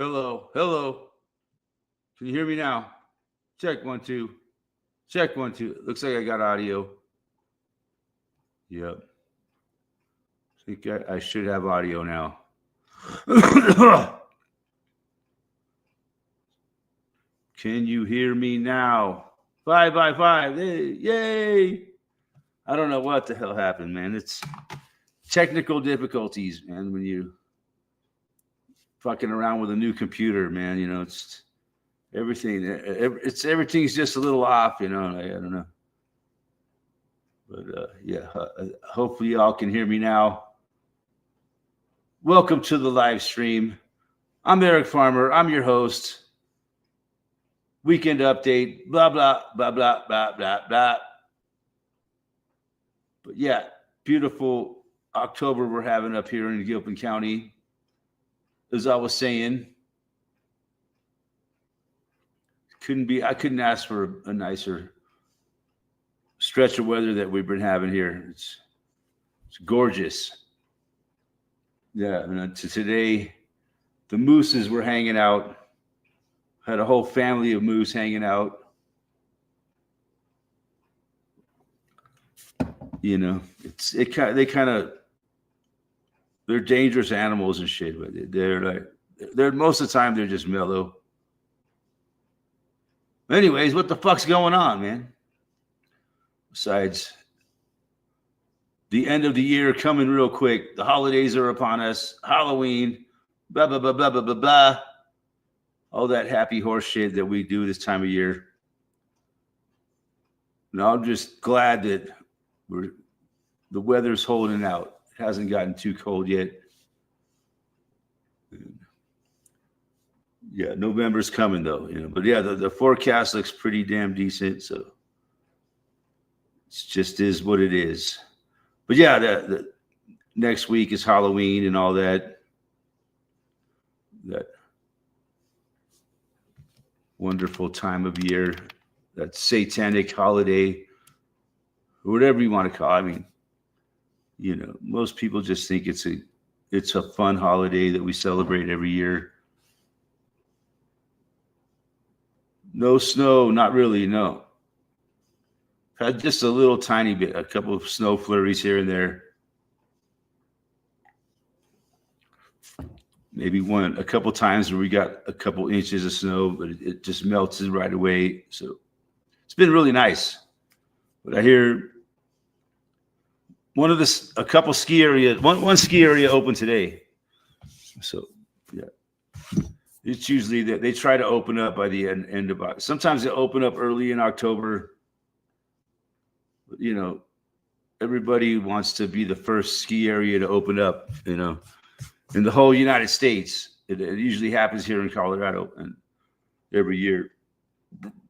Hello. Hello. Can you hear me now? Check 1 2. Check 1 2. Looks like I got audio. Yep. I think I should have audio now. Can you hear me now? 5 by 5. Hey, yay. I don't know what the hell happened, man. It's technical difficulties, man, when you fucking around with a new computer, man. You know, it's everything's just a little off, you know. I don't know. But yeah, hopefully y'all can hear me now. Welcome to the live stream. I'm Eric Farmer. I'm your host. Weekend update, blah, blah, blah, blah, blah, blah, blah. But yeah, beautiful October we're having up here in Gilpin County. As I was saying, I couldn't ask for a nicer stretch of weather that we've been having here. It's gorgeous. Yeah, today the mooses were hanging out. Had a whole family of moose hanging out. You know, they're dangerous animals and shit, but they're most of the time they're just mellow. Anyways, what the fuck's going on, man? Besides the end of the year coming real quick, the holidays are upon us, Halloween, blah, blah, blah, blah, blah, blah, blah. All that happy horse shit that we do this time of year. And I'm just glad that the weather's holding out. It hasn't gotten too cold yet. Yeah, November's coming though, you know. But yeah, the forecast looks pretty damn decent, so it just is what it is. But yeah, the next week is Halloween and all that. That wonderful time of year, that satanic holiday, or whatever you want to call it. I mean, you know, most people just think it's a fun holiday that we celebrate every year. No snow, not really, no. Had just a little tiny bit, a couple of snow flurries here and there. Maybe a couple times where we got a couple inches of snow, but it just melts right away. So it's been really nice. But I hear one ski area open today. So yeah, it's usually that they try to open up by the end of October. Sometimes they open up early in October. But, you know, everybody wants to be the first ski area to open up, you know, in the whole United States. It usually happens here in Colorado and every year.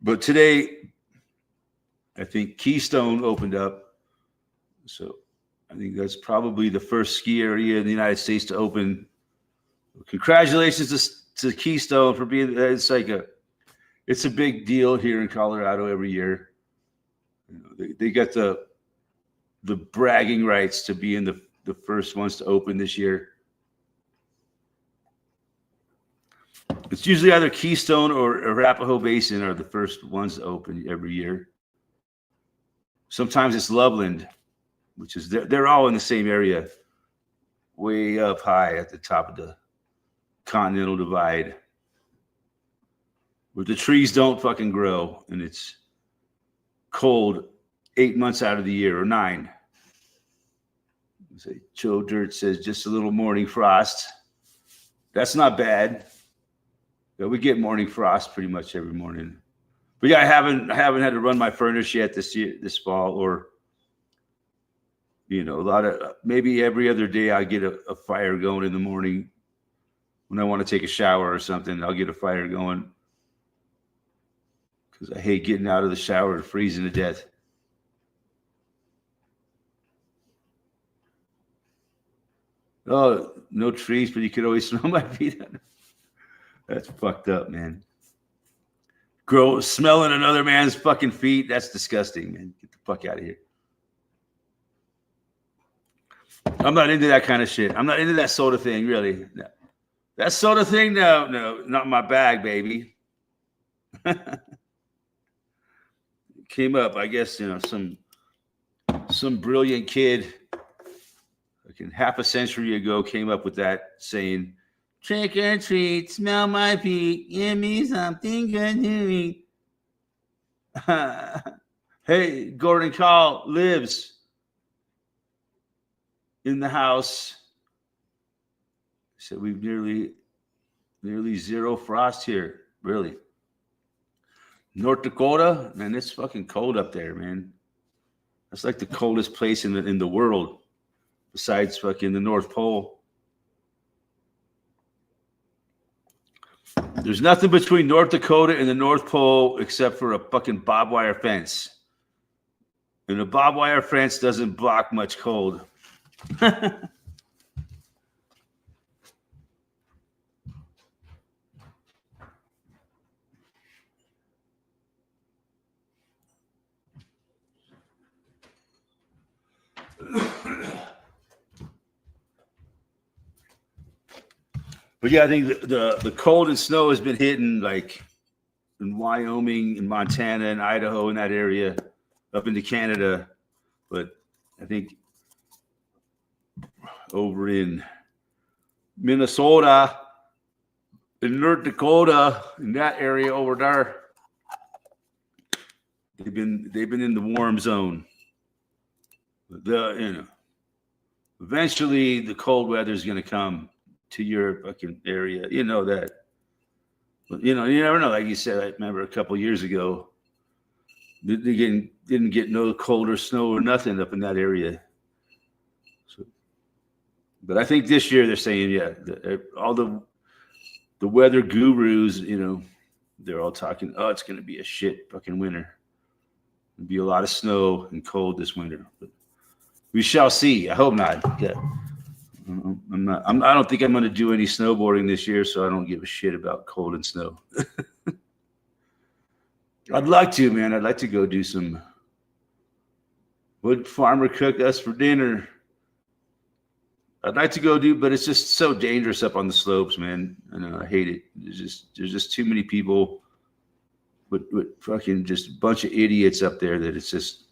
But today, I think Keystone opened up. So I think that's probably the first ski area in the United States to open. Congratulations to Keystone for being, it's a big deal here in Colorado every year. You know, they got the bragging rights to be in the first ones to open this year. It's usually either Keystone or Arapahoe Basin are the first ones to open every year. Sometimes it's Loveland, which is they're all in the same area, way up high at the top of the Continental Divide, where the trees don't fucking grow and it's cold 8 months out of the year, or 9. Joe Dirt says just a little morning frost. That's not bad. Yeah, we get morning frost pretty much every morning. But yeah, I haven't had to run my furnace yet this fall, or you know, maybe every other day I get a fire going in the morning when I want to take a shower or something. I'll get a fire going because I hate getting out of the shower and freezing to death. Oh, no trees, but you could always smell my feet. That's fucked up, man. Smelling another man's fucking feet. That's disgusting, man. Get the fuck out of here. I'm not into that kind of shit. I'm not into that soda thing, really. No. That sort of thing, no, not my bag, baby. Came up, I guess, some brilliant kid, like half a century ago, came up with that saying, "Trick or treat, smell my feet, give me something good to eat." Hey, Gordon Call lives in the house. So we've nearly zero frost here, really. North Dakota, man, it's fucking cold up there, man. That's like the coldest place in the world, besides fucking the North Pole. There's nothing between North Dakota and the North Pole except for a fucking barbed wire fence. And a barbed wire fence doesn't block much cold. But yeah, I think the cold and snow has been hitting like in Wyoming and Montana and Idaho in that area up into Canada. But I think over in Minnesota, in North Dakota, in that area over there, they've been in the warm zone. Eventually the cold weather is going to come to your fucking area. You know that. But, you never know. Like you said, I remember a couple years ago, they didn't get no cold or snow or nothing up in that area. So, but I think this year they're saying, yeah, all the weather gurus, they're all talking, oh, it's going to be a shit fucking winter. There'll be a lot of snow and cold this winter. But we shall see. I hope not. Yeah. I don't think I'm going to do any snowboarding this year, so I don't give a shit about cold and snow. I'd like to, man. I'd like to go do some. Would farmer cook us for dinner? I'd like to go do, but it's just so dangerous up on the slopes, man. I hate it. There's just too many people with fucking just a bunch of idiots up there that it's just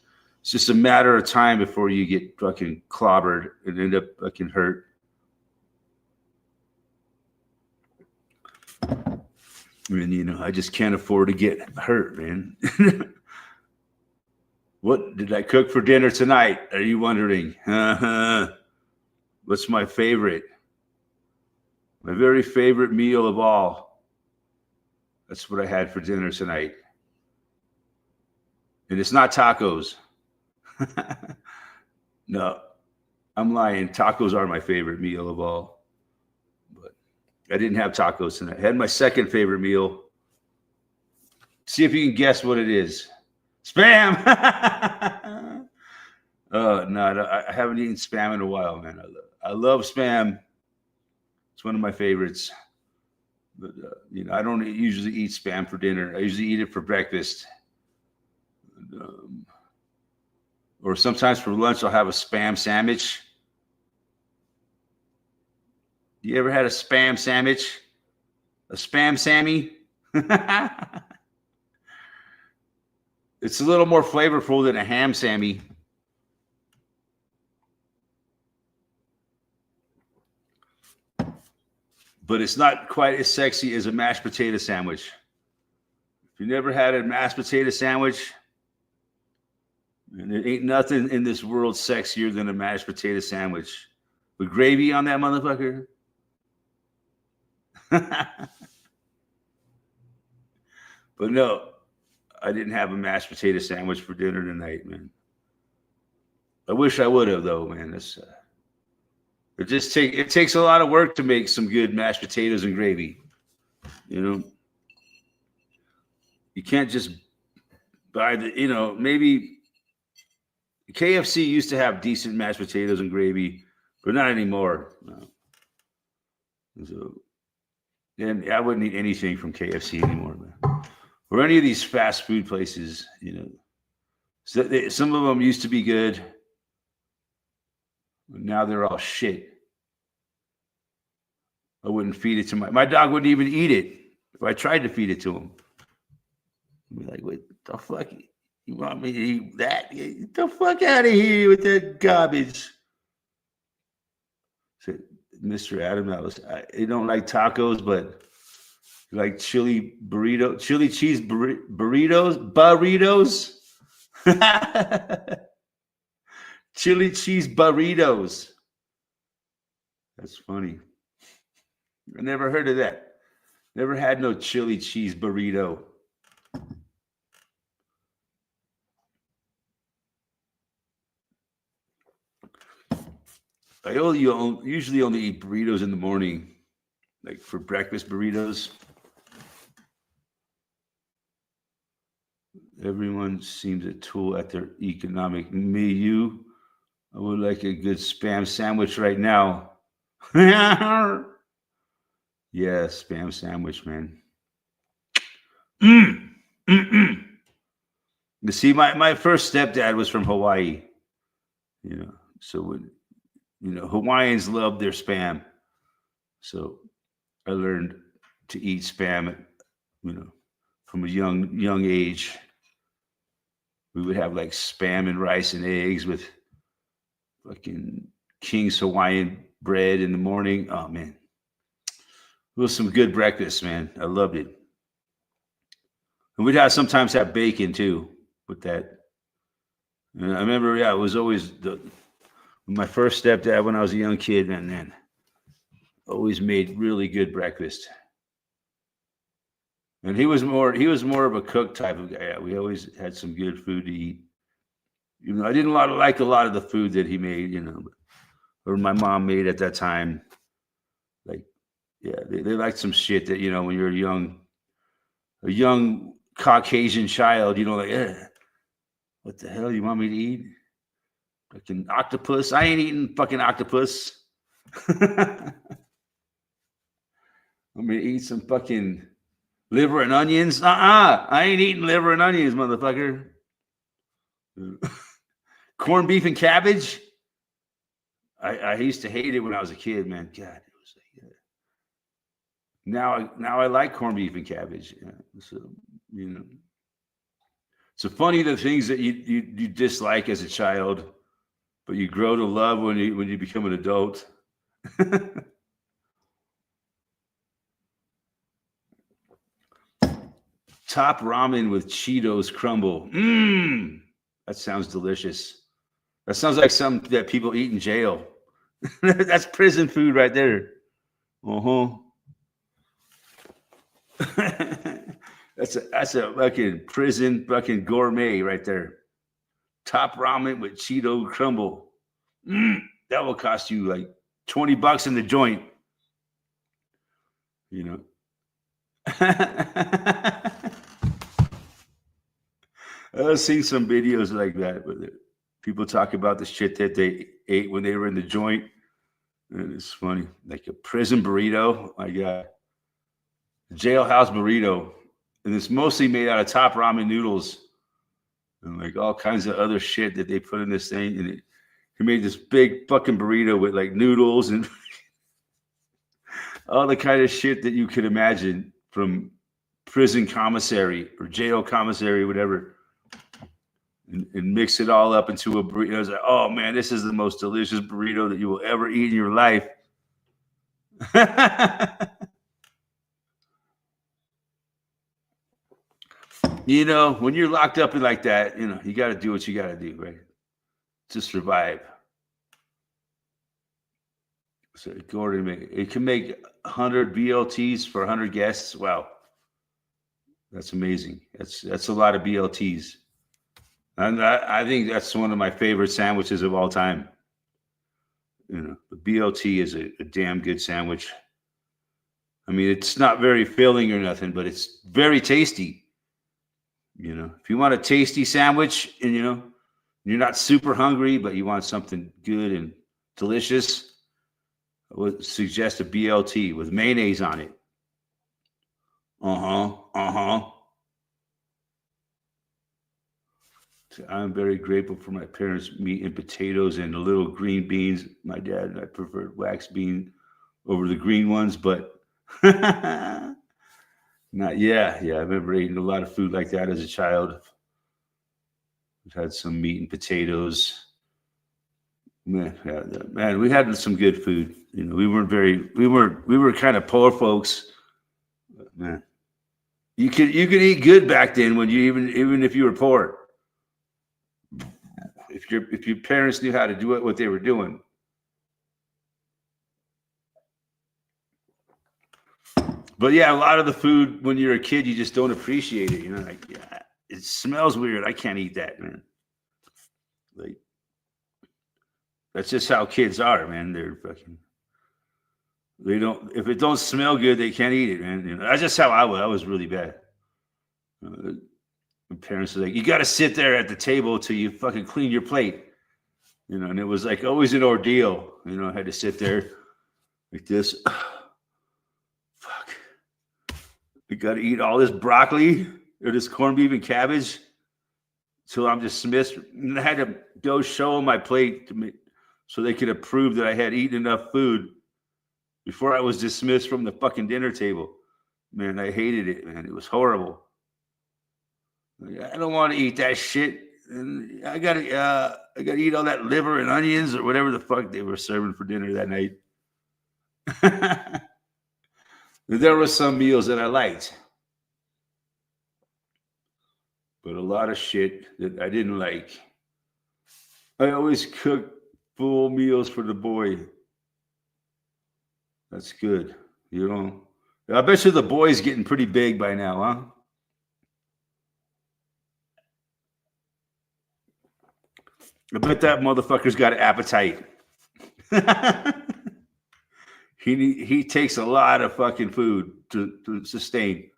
a matter of time before you get fucking clobbered and end up fucking hurt. I mean, I just can't afford to get hurt, man. What did I cook for dinner tonight? Are you wondering? What's my favorite? My very favorite meal of all. That's what I had for dinner tonight. And it's not tacos. No, I'm lying. Tacos are my favorite meal of all. But I didn't have tacos tonight. I had my second favorite meal. See if you can guess what it is. Spam! No, I haven't eaten Spam in a while, man. I love Spam. It's one of my favorites. But, I don't usually eat Spam for dinner. I usually eat it for breakfast. Or sometimes for lunch, I'll have a Spam sandwich. You ever had a Spam sandwich? A Spam Sammy? It's a little more flavorful than a ham Sammy. But it's not quite as sexy as a mashed potato sandwich. If you never had a mashed potato sandwich, and there ain't nothing in this world sexier than a mashed potato sandwich with gravy on that motherfucker. But no, I didn't have a mashed potato sandwich for dinner tonight, man. I wish I would have, though, man. It takes a lot of work to make some good mashed potatoes and gravy. You can't just buy maybe KFC used to have decent mashed potatoes and gravy, but not anymore. No. So, and I wouldn't eat anything from KFC anymore, man. Or any of these fast food places, So some of them used to be good, but now they're all shit. I wouldn't feed it to my dog wouldn't even eat it if I tried to feed it to him. I'd be like, what the fuck? You want me to eat that? Get the fuck out of here with that garbage. So, Mr. Adam, I don't like tacos, but like chili cheese burritos. Chili cheese burritos. That's funny. I never heard of that. Never had no chili cheese burrito. I usually only eat burritos in the morning, like for breakfast burritos. Everyone seems a tool at their economic milieu. I would like a good spam sandwich right now. Yeah, spam sandwich, man. You see, my first stepdad was from Hawaii. So when Hawaiians love their spam. So I learned to eat spam, from a young age. We would have like spam and rice and eggs with fucking King's Hawaiian bread in the morning. Oh man, it was some good breakfast, man. I loved it. And we'd sometimes have bacon too with that. And I remember, it was always my first stepdad when I was a young kid, and then always made really good breakfast. And he was more of a cook type of guy. We always had some good food to eat. I didn't like a lot of the food that he made, or my mom made at that time. Like, yeah, they liked some shit that, when you're a young Caucasian child, like, what the hell you want me to eat? Fucking octopus? I ain't eating fucking octopus. I'm gonna eat some fucking liver and onions. I ain't eating liver and onions, motherfucker. Corned beef and cabbage. I used to hate it when I was a kid, man. God, it was like, now I like corned beef and cabbage. Yeah. So so funny the things that you dislike as a child, but you grow to love when you become an adult. Top ramen with Cheetos crumble. That sounds delicious. That sounds like something that people eat in jail. That's prison food right there. That's a fucking prison fucking gourmet right there. Top ramen with Cheeto crumble. That will cost you like $20 in the joint. I've seen some videos like that where people talk about the shit that they ate when they were in the joint. And it's funny. Like a prison burrito. My God. Jailhouse burrito. And it's mostly made out of Top ramen noodles and like all kinds of other shit that they put in this thing. And he made this big fucking burrito with like noodles and all the kind of shit that you could imagine from prison commissary or jail commissary, whatever. And mix it all up into a burrito. I was like, oh man, this is the most delicious burrito that you will ever eat in your life. When you're locked up in like that, you got to do what you got to do, right? To survive. So Gordon, it can make 100 BLTs for 100 guests. Wow. That's amazing. That's a lot of BLTs. And I think that's one of my favorite sandwiches of all time. The BLT is a damn good sandwich. I mean, it's not very filling or nothing, but it's very tasty. If you want a tasty sandwich and, you're not super hungry, but you want something good and delicious, I would suggest a BLT with mayonnaise on it. I'm very grateful for my parents' meat and potatoes and the little green beans. My dad and I preferred wax bean over the green ones, but not. Yeah. I remember eating a lot of food like that as a child. We had some meat and potatoes. Man, we had some good food. We were kind of poor folks. But man, you could eat good back then when you even if you were poor. If your parents knew how to do what they were doing. But yeah, a lot of the food when you're a kid, you just don't appreciate it. Like, yeah, it smells weird. I can't eat that, man. Like, that's just how kids are, man. They don't, if it don't smell good, they can't eat it, man. That's just how I was. I was really bad. My parents were like, you got to sit there at the table till you fucking clean your plate. And it was like always an ordeal. I had to sit there like this. Fuck. I got to eat all this broccoli or this corned beef and cabbage till I'm dismissed. And I had to go show them my plate so they could approve that I had eaten enough food before I was dismissed from the fucking dinner table. Man, I hated it, man. It was horrible. I don't want to eat that shit. And I gotta eat all that liver and onions or whatever the fuck they were serving for dinner that night. There were some meals that I liked, but a lot of shit that I didn't like. I always cook full meals for the boy. That's good. I bet you the boy's getting pretty big by now, huh? I bet that motherfucker's got an appetite. He takes a lot of fucking food to sustain.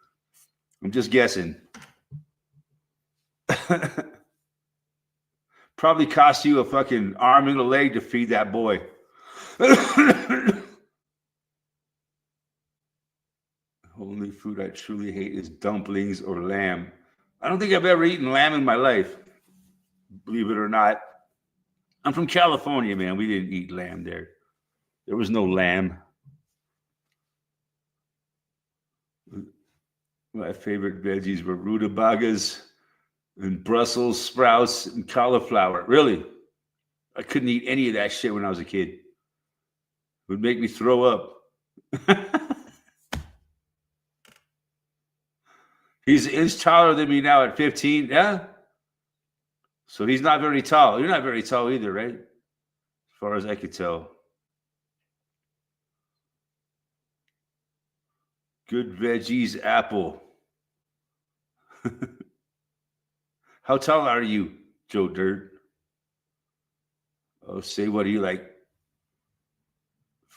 I'm just guessing. Probably cost you a fucking arm and a leg to feed that boy. Only food I truly hate is dumplings or lamb. I don't think I've ever eaten lamb in my life. Believe it or not. I'm from California, man. We didn't eat lamb there. There was no lamb. My favorite veggies were rutabagas and Brussels sprouts and cauliflower. Really? I couldn't eat any of that shit when I was a kid. It would make me throw up. He's an inch taller than me now at 15. Yeah? So he's not very tall. You're not very tall either, right? As far as I could tell. Good veggies, apple. How tall are you, Joe Dirt? Oh, say, what are you, like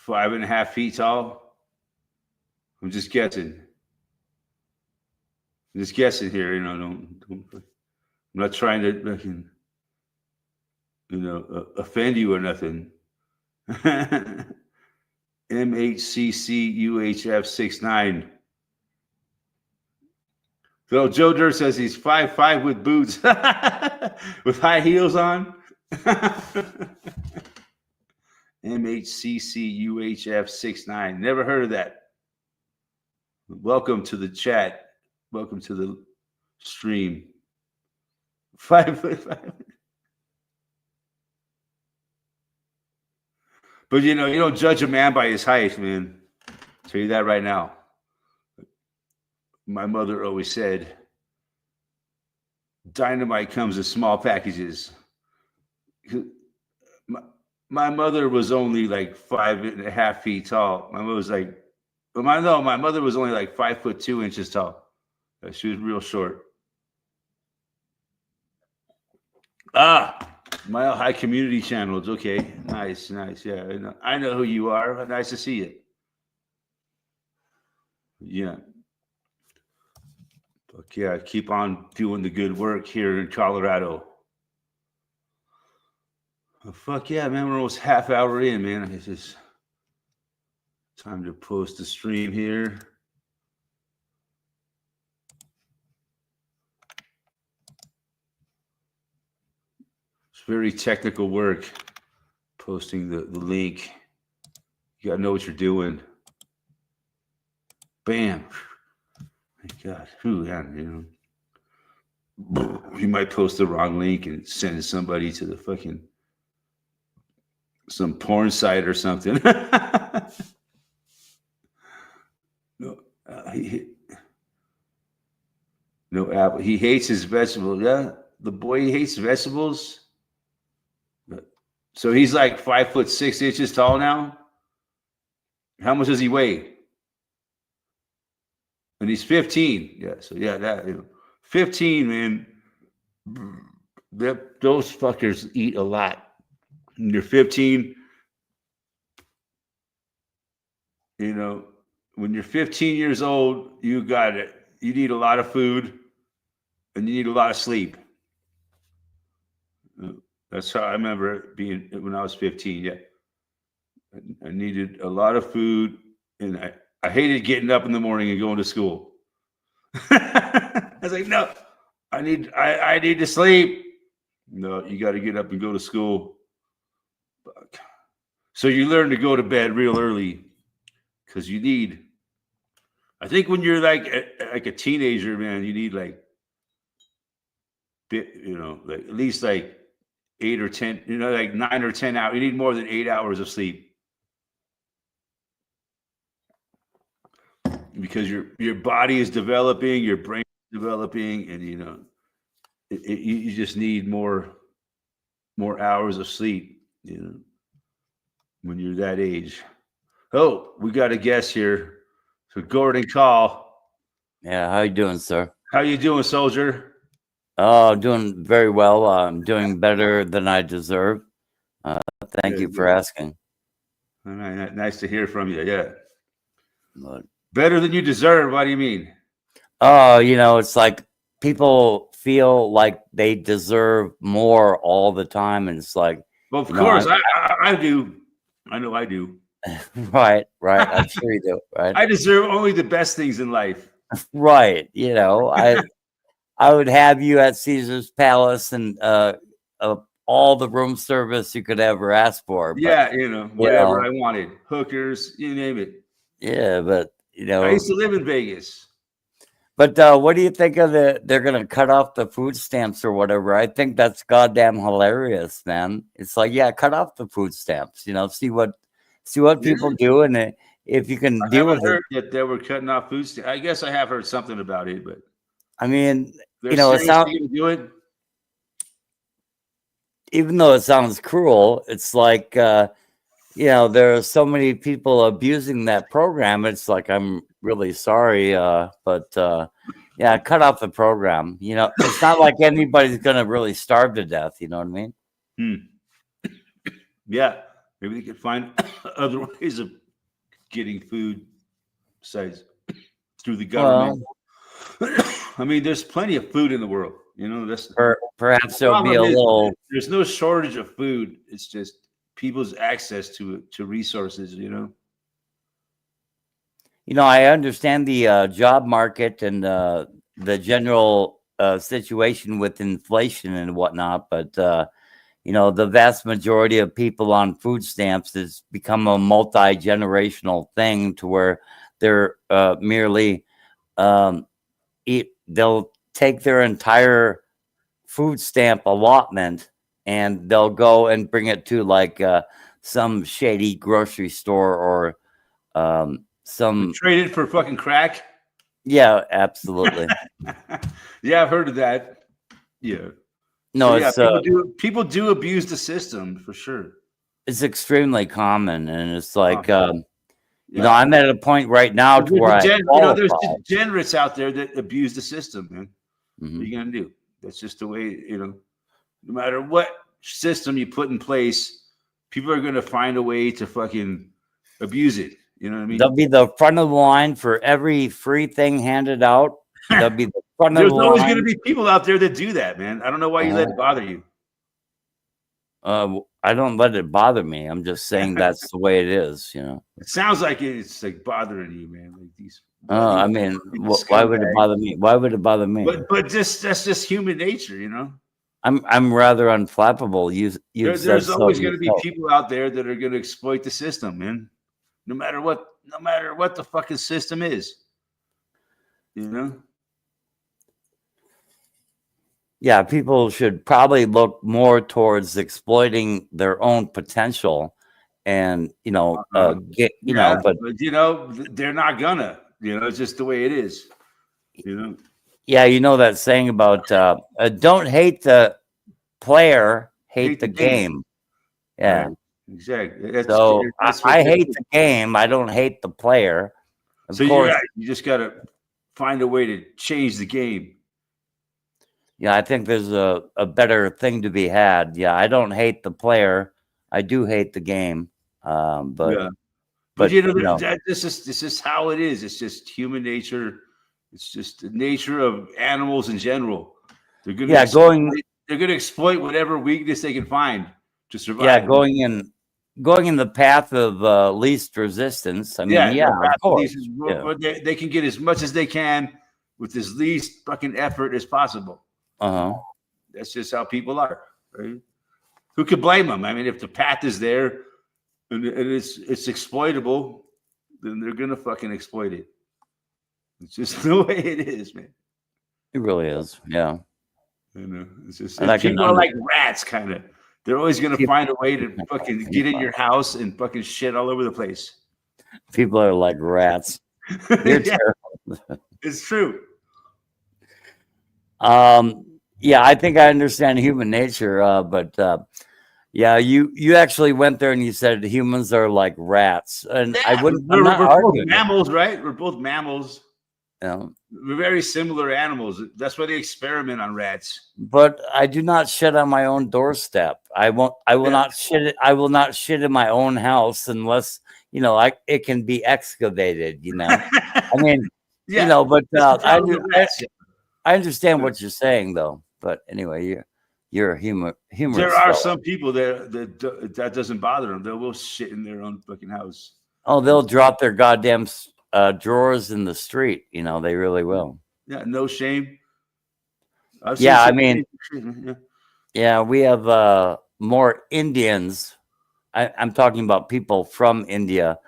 5.5 feet tall? I'm just guessing. I'm just guessing here. I'm not trying to, offend you or nothing. MHCCUHF69. So Joe Dirt says he's 5'5" with boots, with high heels on. MHCCUHF69. Never heard of that. Welcome to the chat. Welcome to the stream. 5'5". But you don't judge a man by his height, man. I'll tell you that right now. My mother always said, dynamite comes in small packages. My mother was only like 5.5 feet tall. My mother was my mother was only like 5'2" tall. She was real short. Mile High Community Channels. Okay, nice. Yeah, I know who you are. Nice to see you. Yeah. But yeah, keep on doing the good work here in Colorado. Oh, fuck yeah, man. We're almost half hour in, man. It's just time to post the stream here. It's very technical work posting the link. You gotta know what you're doing. Bam. My God. Whew, yeah, you know. You might post the wrong link and send somebody to the fucking some porn site or something. No, no apple. He hates his vegetables. Yeah, the boy hates vegetables. So he's like 5'6" tall now. How much does he weigh? And he's 15. Yeah. So yeah, that 15, man. Those fuckers eat a lot. When you're 15, you know, when you're 15 years old, you got it. You need a lot of food and you need a lot of sleep. That's how I remember it being when I was 15. Yeah. I needed a lot of food and I hated getting up in the morning and going to school. I was like, no, I need to sleep. No, you got to get up and go to school. So you learn to go to bed real early because you need. I think when you're like a teenager, man, you need like, like at least like 8 or 10, like 9 or 10 hours. You need more than 8 hours of sleep because your body is developing, your brain is developing, and you just need more hours of sleep. When you're that age. Oh, we got a guest here. So Gordon Call. Yeah, how you doing, sir? How you doing, soldier? Oh, doing very well. I'm doing better than I deserve. Thank you for asking. All right, nice to hear from you. Yeah. But, better than you deserve. What do you mean? Oh, it's like people feel like they deserve more all the time, and it's like, well, of course, I do. I know I do. Right. I'm sure you do. Right. I deserve only the best things in life. Right. I would have you at Caesar's Palace and all the room service you could ever ask for. But, yeah, whatever I wanted, hookers, you name it. Yeah, but I used to live in Vegas. But what do you think of they're going to cut off the food stamps or whatever? I think that's goddamn hilarious, man. It's like, yeah, cut off the food stamps, see what people do. And if you can deal with it. That they were cutting off food stamps. I guess I have heard something about it, but I mean, it sounds, do it. Even though it sounds cruel, it's like, there are so many people abusing that program. It's like, I'm really sorry, but cut off the program. It's not like anybody's gonna really starve to death. You know what I mean? Yeah, maybe they could find other ways of getting food besides through the government. Well, I mean, there's plenty of food in the world. Perhaps there'll be a little. There's no shortage of food. It's just people's access to resources. I understand the job market and the general situation with inflation and whatnot, but the vast majority of people on food stamps has become a multi-generational thing to where they're merely they'll take their entire food stamp allotment and they'll go and bring it to like some shady grocery store or some traded for fucking crack. Yeah, absolutely. Yeah, I've heard of that. Yeah. No, so, it's people do abuse the system for sure. It's extremely common, and it's like I'm at a point right now to where there's degenerates out there that abuse the system, man. Mm-hmm. What are you gonna do? That's just the way, no matter what system you put in place, people are gonna find a way to fucking abuse it. You know what I mean? They'll be the front of the line for every free thing handed out. They'll be the front of the line. There's always going to be people out there that do that, man. I don't know why you let it bother you. I don't let it bother me. I'm just saying that's the way it is, It sounds like it's like bothering you, man. Like these. I mean, why would it bother me? Why would it bother me? But that's just human nature, I'm rather unflappable. There's always going to be people out there that are going to exploit the system, man. no matter what the fucking system is. You know? Yeah, people should probably look more towards exploiting their own potential, and get but they're not gonna. It's just the way it is. yeah, that saying about don't hate the player, hate the game. Yeah, right. Exactly. So that's I hate the game. I don't hate the player. Of course, you just got to find a way to change the game. Yeah, I think there's a better thing to be had. Yeah, I don't hate the player. I do hate the game. But this is how it is. It's just human nature. It's just the nature of animals in general. They're gonna exploit whatever weakness they can find to survive. Yeah, going in the path of least resistance. I mean, of course. They can get as much as they can with as least fucking effort as possible. That's just how people are, right? Who could blame them? I mean, if the path is there and it's exploitable, then they're gonna fucking exploit it. It's just the way it is, man. It really is, yeah. It's just people are like rats, kind of. They're always gonna find a way to fucking get in your house and fucking shit all over the place. People are like rats. You're terrible. It's true. Yeah, I think I understand human nature, but yeah, you actually went there and you said humans are like rats, and I wouldn't. We're both mammals, right? We're both mammals. Yeah. We're very similar animals. That's why they experiment on rats. But I do not shit on my own doorstep. I will not shit. I will not shit in my own house unless it can be excavated. I mean, But I understand what you're saying, though. But anyway, you're a humorous. There are some people that doesn't bother them. They will shit in their own fucking house. Oh, they'll drop their goddamn drawers in the street. They really will. Yeah, no shame. Yeah, I mean, yeah, we have more Indians. I'm talking about people from India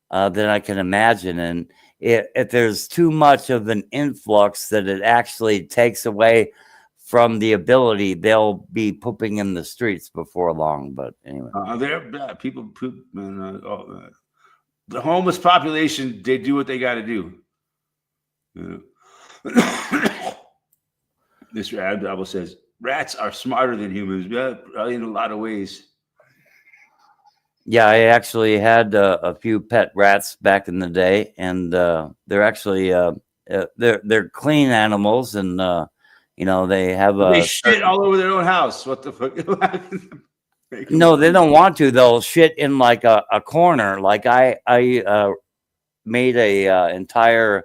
than I can imagine, and if there's too much of an influx that it actually takes away from the ability, they'll be pooping in the streets before long. But anyway, people poop. The homeless population, they do what they got to do. Mr. Abdul says rats are smarter than humans, probably in a lot of ways. Yeah, I actually had a few pet rats back in the day, and they're actually they're clean animals, and they have they shit all over their own house. What the fuck? No, they don't want to. They'll shit in like a corner. Like I made a entire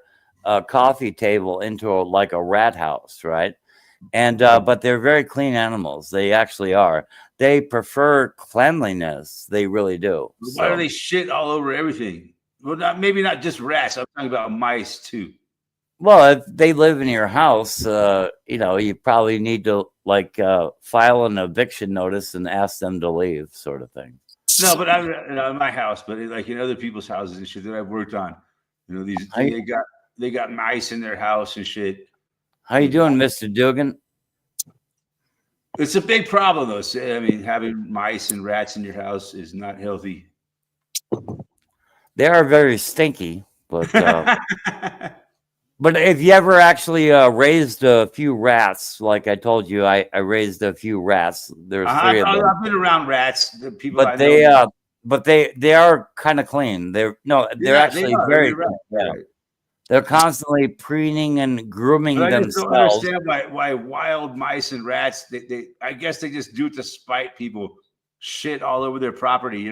coffee table into like a rat house, right? And but they're very clean animals. They actually are. They prefer cleanliness. They really do. Why do they shit all over everything? Well, maybe not just rats. I'm talking about mice too. Well, if they live in your house, you probably need to file an eviction notice and ask them to leave, sort of thing. No, but in my house, but like in other people's houses and shit that I've worked on, they got mice in their house and shit. How you doing, Mr. Dugan? It's a big problem, though. I mean, having mice and rats in your house is not healthy. They are very stinky, but but if you ever actually raised a few rats, like I told you, I raised a few rats. There's 3 of them. I've been around rats. The people, but they are kind of clean. They're actually very clean. Yeah. They're constantly preening and grooming themselves. I just don't understand why wild mice and rats, I guess they just do it to spite people. Shit all over their property,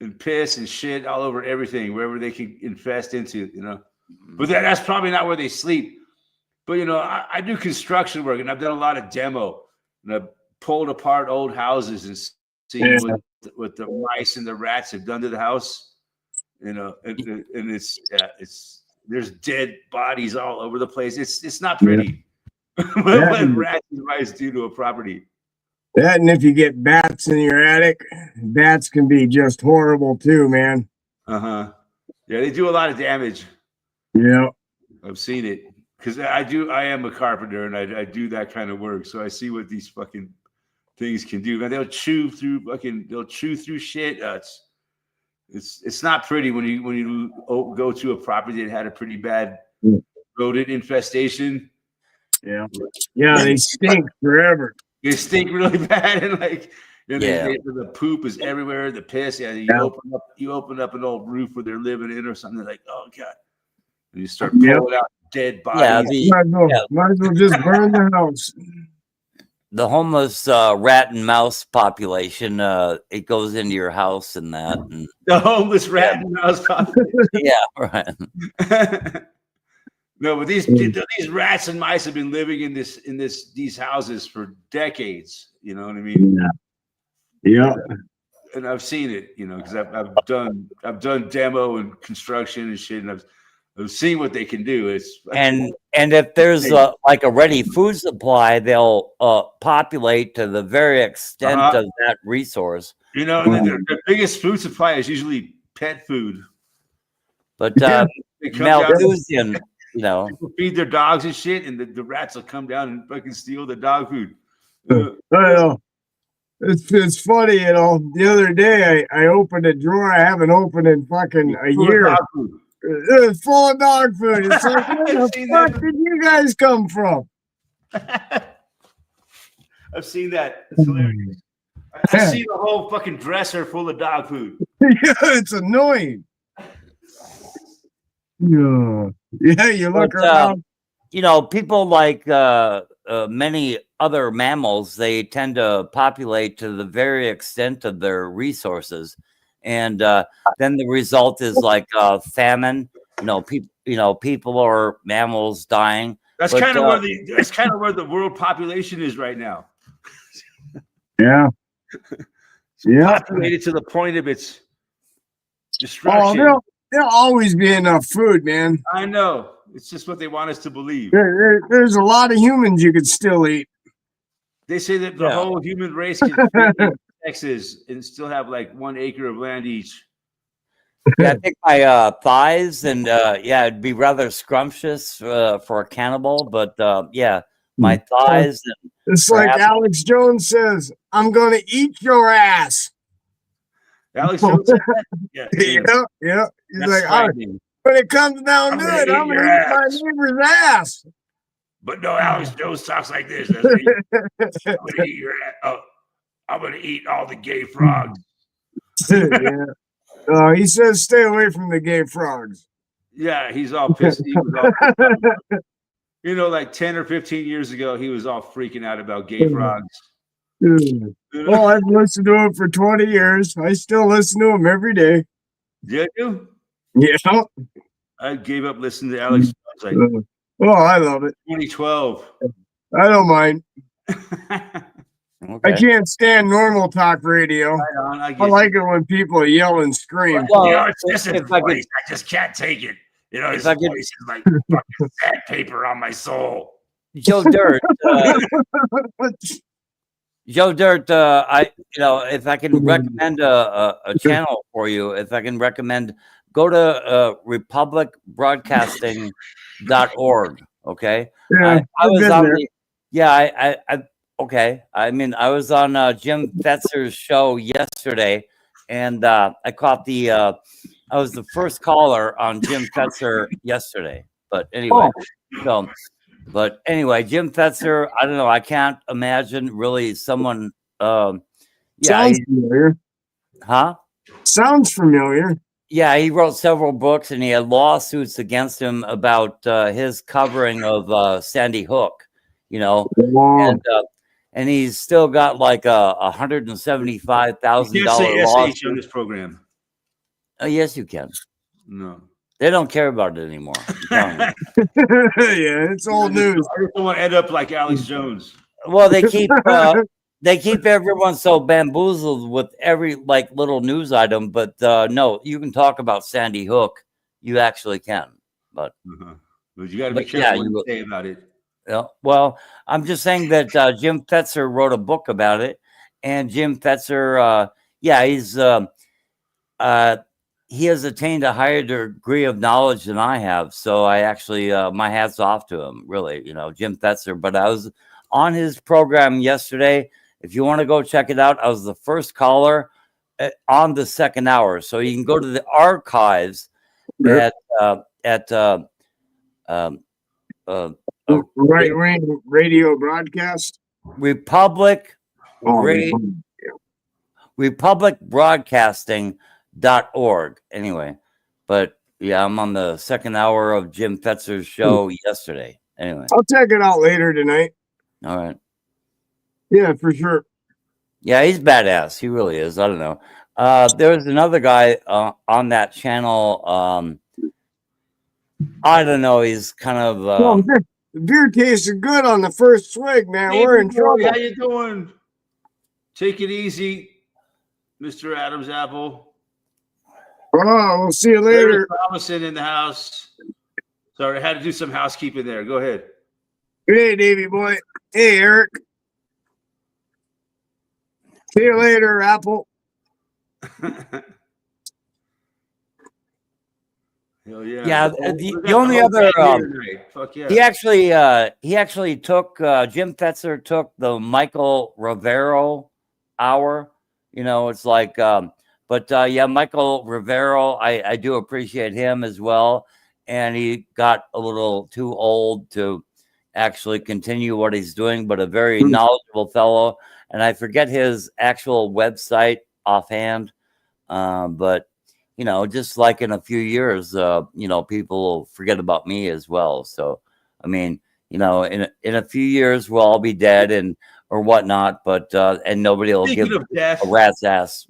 and piss and shit all over everything, wherever they can infest into, But that's probably not where they sleep. But, I do construction work, and I've done a lot of demo. And I've pulled apart old houses and seen what the mice and the rats have done to the house. And it's there's dead bodies all over the place. It's not pretty. What rats and mice do to a property? That, and if you get bats in your attic, bats can be just horrible too, man. Uh-huh. Yeah, they do a lot of damage. Yeah. I've seen it. Because I am a carpenter and I do that kind of work. So I see what these fucking things can do. Man, they'll chew through shit. It's not pretty when you go to a property that had a pretty bad rodent infestation. Yeah. Yeah, they stink forever. They stink really bad, and like, Yeah. the poop is everywhere. The piss. Yeah, you open up an old roof where they're living in or something. They're like, oh god, and you start pulling out dead bodies. Yeah, Might as well just burn the house. the homeless rat and mouse population, it goes into your house and that. And, The homeless rat and mouse population. yeah, right. No, but these rats and mice have been living in these houses for decades. You know what I mean? Yeah. And I've seen it, because I've done demo and construction and shit, and I've seen what they can do. And if there's like a ready food supply, they'll populate to the very extent of that resource. Their biggest food supply is usually pet food. But Malthusian, people feed their dogs and shit, and the rats will come down and fucking steal the dog food. I know. It's funny, the other day I opened a drawer I haven't opened in fucking a year. It's full of dog food. It's like, where the fuck did you guys come from? I've seen that. It's hilarious. I've seen a whole fucking dresser full of dog food. Yeah, it's annoying. Yeah, you look around. People like many other mammals, they tend to populate to the very extent of their resources, and then the result is like famine. People or mammals dying. That's kind of where the world population is right now. Yeah. Yeah. Populated to the point of its destruction. Oh, there'll always be enough food, man. I know. It's just what they want us to believe. There's a lot of humans you could still eat. They say that the whole human race can fit in Texas and still have like 1 acre of land each. Yeah, I think my thighs and it'd be rather scrumptious for a cannibal, but my thighs. And it's like Alex Jones says, "I'm gonna eat your ass." Alex Jones said that? Yeah. He's like, when it comes down to it, I'm gonna eat my neighbor's ass. But no, Alex Jones talks like this. I'm gonna eat all the gay frogs. Yeah. He says stay away from the gay frogs. Yeah, he's all pissed. Like 10 or 15 years ago, he was all freaking out about gay frogs. Well, I've listened to him for 20 years. I still listen to him every day. Did you? Yeah. I gave up listening to Alex Jones. I love it. 2012. I don't mind. Okay. I can't stand normal talk radio. I like it when people yell and scream. Well, it's just his voice. I just can't take it. His voice is like fucking sandpaper on my soul. Joe Dirt. Joe Dirt, if I can recommend a channel for you, if I can recommend, go to republicbroadcasting.org. Okay. Yeah, I was on okay. I was on Jim Fetzer's show yesterday, and I caught I was the first caller on Jim Fetzer yesterday. But anyway, Jim Fetzer, I don't know. I can't imagine really someone. Sounds familiar. Huh? Sounds familiar. Yeah, he wrote several books, and he had lawsuits against him about his covering of Sandy Hook. Wow. And he's still got like $175,000 lawsuit on this program. Oh, yes, you can. No, they don't care about it anymore. Yeah, it's old news. I don't want to end up like Alex Jones. Well, they keep everyone so bamboozled with every little news item, but no, you can talk about Sandy Hook. You actually can, but you got to be careful what you say about it. Yeah, well, I'm just saying that Jim Fetzer wrote a book about it, And Jim Fetzer, he has attained a higher degree of knowledge than I have. So I actually, my hat's off to him, really, Jim Fetzer. But I was on his program yesterday. If you want to go check it out, I was the first caller on the second hour. So you can go to the archives at Right wing radio broadcast. Republicbroadcasting.org. Anyway, but yeah, I'm on the second hour of Jim Fetzer's show yesterday. Anyway, I'll check it out later tonight. all right. Yeah, for sure. Yeah, he's badass. He really is. I don't know. There's another guy on that channel. I don't know. He's kind of. Well, the beer tasted good on the first swig, man. We're in trouble. How you doing? Take it easy, Mr. Adam's Apple. Oh, we'll see you later. Eric Robinson in the house. Sorry, I had to do some housekeeping there. Go ahead. Hey, Davey boy. Hey, Eric. See you later, Apple. Hell yeah. Yeah, the only other fuck yeah. he actually took Jim Fetzer took the Michael Rivero hour. It's like yeah, Michael Rivero, I do appreciate him as well. And he got a little too old to actually continue what he's doing, but a very knowledgeable fellow. And I forget his actual website offhand. But just like in a few years, people will forget about me as well. So, I mean, in a few years, we'll all be dead or whatnot, but, and nobody will give a rat's ass.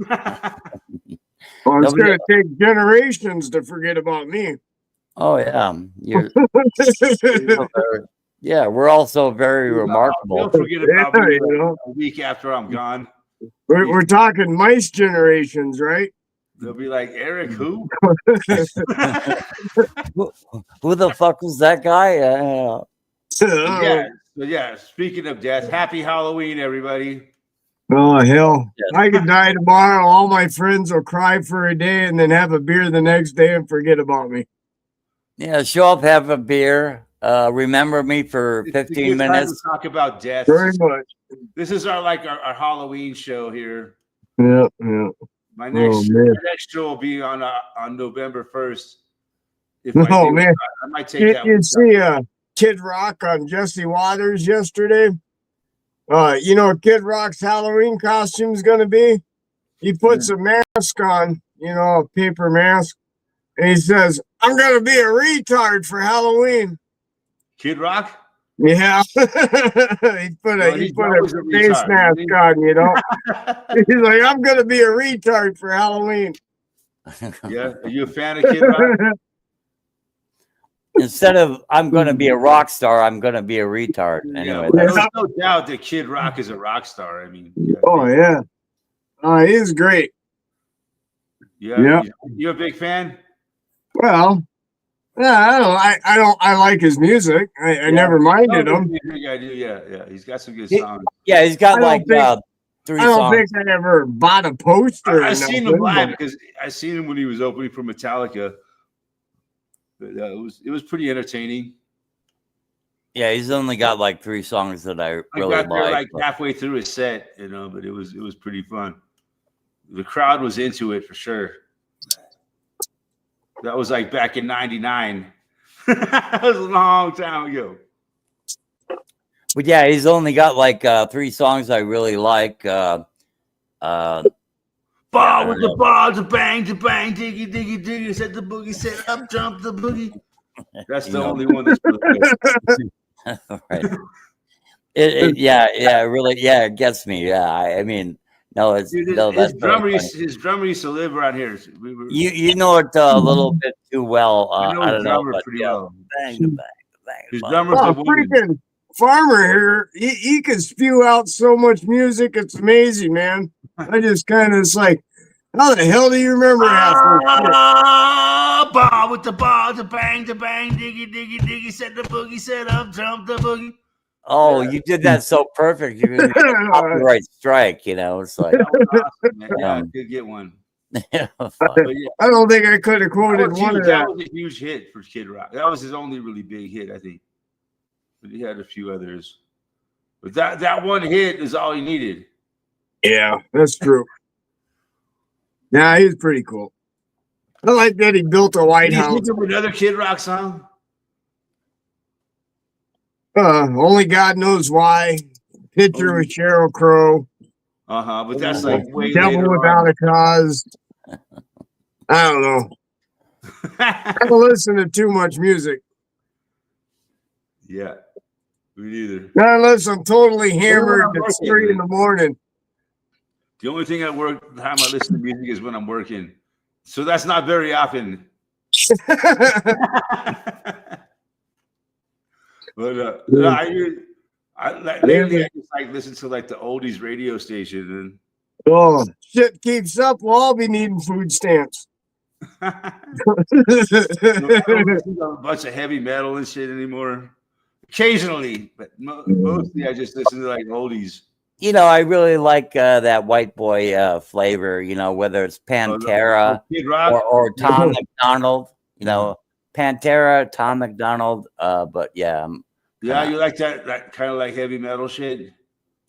Well, it's going to take generations to forget about me. Oh, yeah. Yeah, we're also very remarkable. Don't forget about me a week after I'm gone. We're talking mice generations, right? They'll be like, Eric, who? Who the fuck was that guy? Yeah. Speaking of death, happy Halloween, everybody. Oh, hell. I could die tomorrow. All my friends will cry for a day and then have a beer the next day and forget about me. Yeah, show up, have a beer. Remember me for 15 minutes. To talk about death. Very much. This is our Halloween show here. Yeah. My next show will be on November 1st. I might take that. You see Kid Rock on Jesse Waters yesterday? Kid Rock's Halloween costume is going to be? He puts a mask on, a paper mask, and he says, I'm going to be a retard for Halloween. Kid Rock? Yeah. he put a face mask on, He's like, I'm going to be a retard for Halloween. Yeah. Are you a fan of Kid Rock? Instead of I'm going to be a rock star, I'm going to be a retard. Anyway, there's no doubt that Kid Rock is a rock star. I mean, he's great. Yeah. You're a big fan? Well, yeah, I like his music. I never minded him. I do. Yeah. He's got some good songs. Yeah, he's got 3 songs. I don't think I ever bought a poster. I've seen him live because I seen him when he was opening for Metallica. But it was pretty entertaining. Yeah, he's only got 3 songs that I really got there like. Halfway through his set, but it was pretty fun. The crowd was into it for sure. That was back in '99. That was a long time ago. But yeah, he's only got 3 songs I really like. Ball with the ball, to bang, diggy, diggy, diggy, set the boogie, set up, jump the boogie. That's the only one that's really good. Right. It gets me. Yeah, I mean, no, it's his drummer used to live around here. You know it a little bit too well. I don't know, but pretty well. Bang. His drummer's a woman. Freaking Farmer here, he can spew out so much music. It's amazing, man. I just kind of like, how the hell do you remember half this shit? Ball with the ball, to bang, diggy, diggy, diggy, set the boogie, set up, jump the boogie. Oh, Yeah. you did that so perfect. You're gonna get a copyright strike. You know, it's like, That was awesome, man. Yeah, I Um, did get one. fuck. But yeah, I don't think I could have that quoted was one huge. of That that. was a huge hit for Kid Rock. That was his only really big hit, I think. But he had a few others. But that one hit is all he needed. Yeah, that's true. Yeah, he's pretty cool. I like that he built a White Did you House. think of another Kid Rock song? Only God knows why. Picture with Sheryl Crow. But that's like way Devil later Without on. a Cause. I don't know. I don't listen to too much music. Yeah, me neither. Not unless I'm totally hammered I'm at working, 3 in man. the morning. The only thing the time I listen to music is when I'm working. So that's not very often. But lately I just like listen to like the oldies radio station Oh, shit keeps up. We'll all be needing food stamps. and I don't listen to a bunch of heavy metal and shit anymore. Occasionally, but mostly I just listen to like oldies. You know, I really like that white boy flavor. You know, whether it's Pantera Kid Rock. or Tom McDonald. You know, Pantera, Tom McDonald. But yeah, Yeah, you like that kind of like heavy metal shit.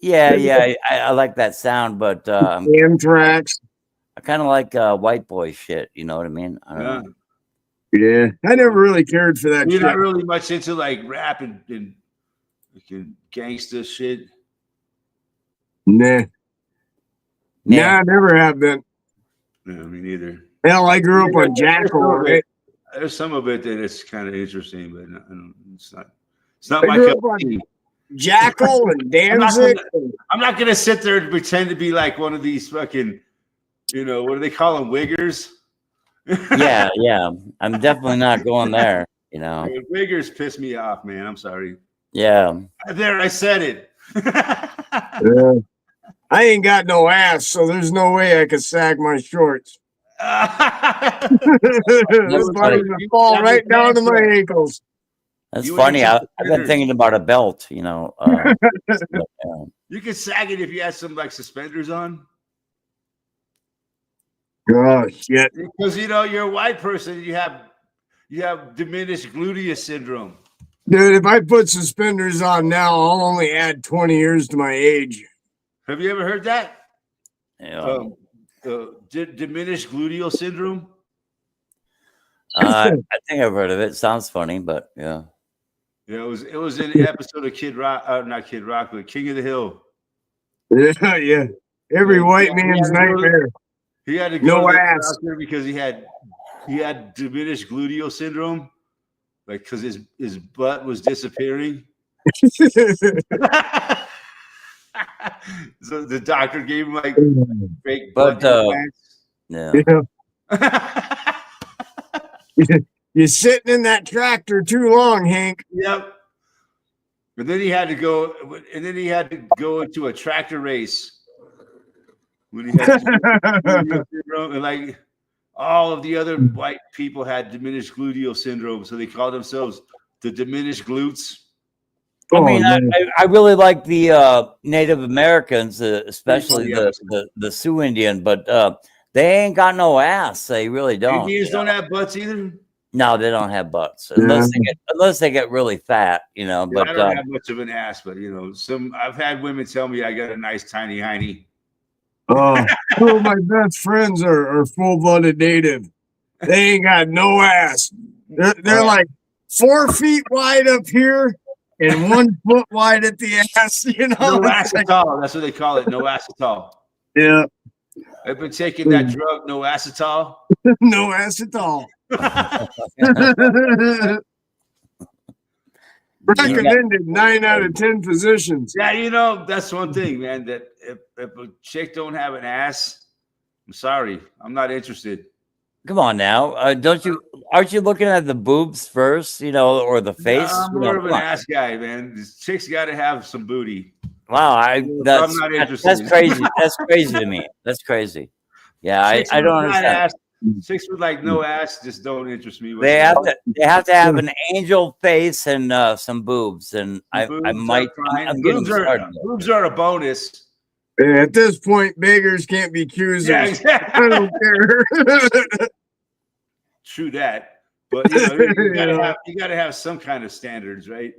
yeah. I like that sound, but Anthrax. I kind of like white boy shit. You know what I mean? I don't Yeah. know. Yeah, I never really cared for that You're shit. not really much into like rap and gangsta shit. Nah. Yeah. Nah, I never have been. No, me neither. Hell, I grew up on Jackal, right? There's some of it that it's kind of interesting, but it's not. It's not I my grew cup up of on tea. Jackal and Danzig. I'm not gonna sit there and pretend to be like one of these fucking, what do they call them, wiggers? Yeah. I'm definitely not going there. You know. Wiggers piss me off, man. I'm sorry. Yeah. There, I said it. Yeah. I ain't got no ass, so there's no way I could sag my shorts. This body's gonna fall right down to my ankles. That's You funny. ain't I've been thinking about a belt. You know. You could sag it if you had some like suspenders on. Oh shit! Because you're a white person, you have diminished gluteus syndrome. Dude, if I put suspenders on now, I'll only add 20 years to my age. Have you ever heard that? Yeah. Diminished gluteal syndrome. I think I've heard of it. Sounds funny, but yeah. Yeah, it was in an episode of Kid Rock, not Kid Rock, but King of the Hill. Yeah. Every white man's nightmare. He had to go No to the ass. doctor because he had diminished gluteal syndrome, like because his butt was disappearing. So the doctor gave him like fake butt implants. Yeah. You're sitting in that tractor too long, Hank. Yep. But then he had to go, into a tractor race when he had syndrome, and like all of the other white people had diminished gluteal syndrome, so they called themselves the diminished glutes. I mean, I really like the Native Americans, especially the Sioux Indian, but they ain't got no ass. They really don't. Indians don't have butts either. No, they don't have butts unless they get really fat, But I don't have much of an ass, but I've had women tell me I got a nice tiny hiney. Two of my best friends are full-blooded native. They ain't got no ass. They're like 4 feet wide up here and 1 foot wide at the ass. No ass at all. That's what they call it. No ass at all. Yeah. I've been taking that drug, no acetol. No ass at all. Recommended 9 out of 10 physicians. Yeah, that's one thing, man. That if a chick don't have an ass, I'm sorry, I'm not interested. Come on now, aren't you looking at the boobs first, or the face? I'm more of an ass guy, man. This chick's got to have some booty. Wow, I'm not interested. That's crazy. That's crazy to me. That's crazy. Yeah, I don't understand. with like no ass just don't interest me. They have to have an angel face and some boobs, and I might. I'm getting started. Boobs are a bonus. At this point, beggars can't be choosers. Yeah, exactly. I don't care. True that, but you gotta have some kind of standards, right?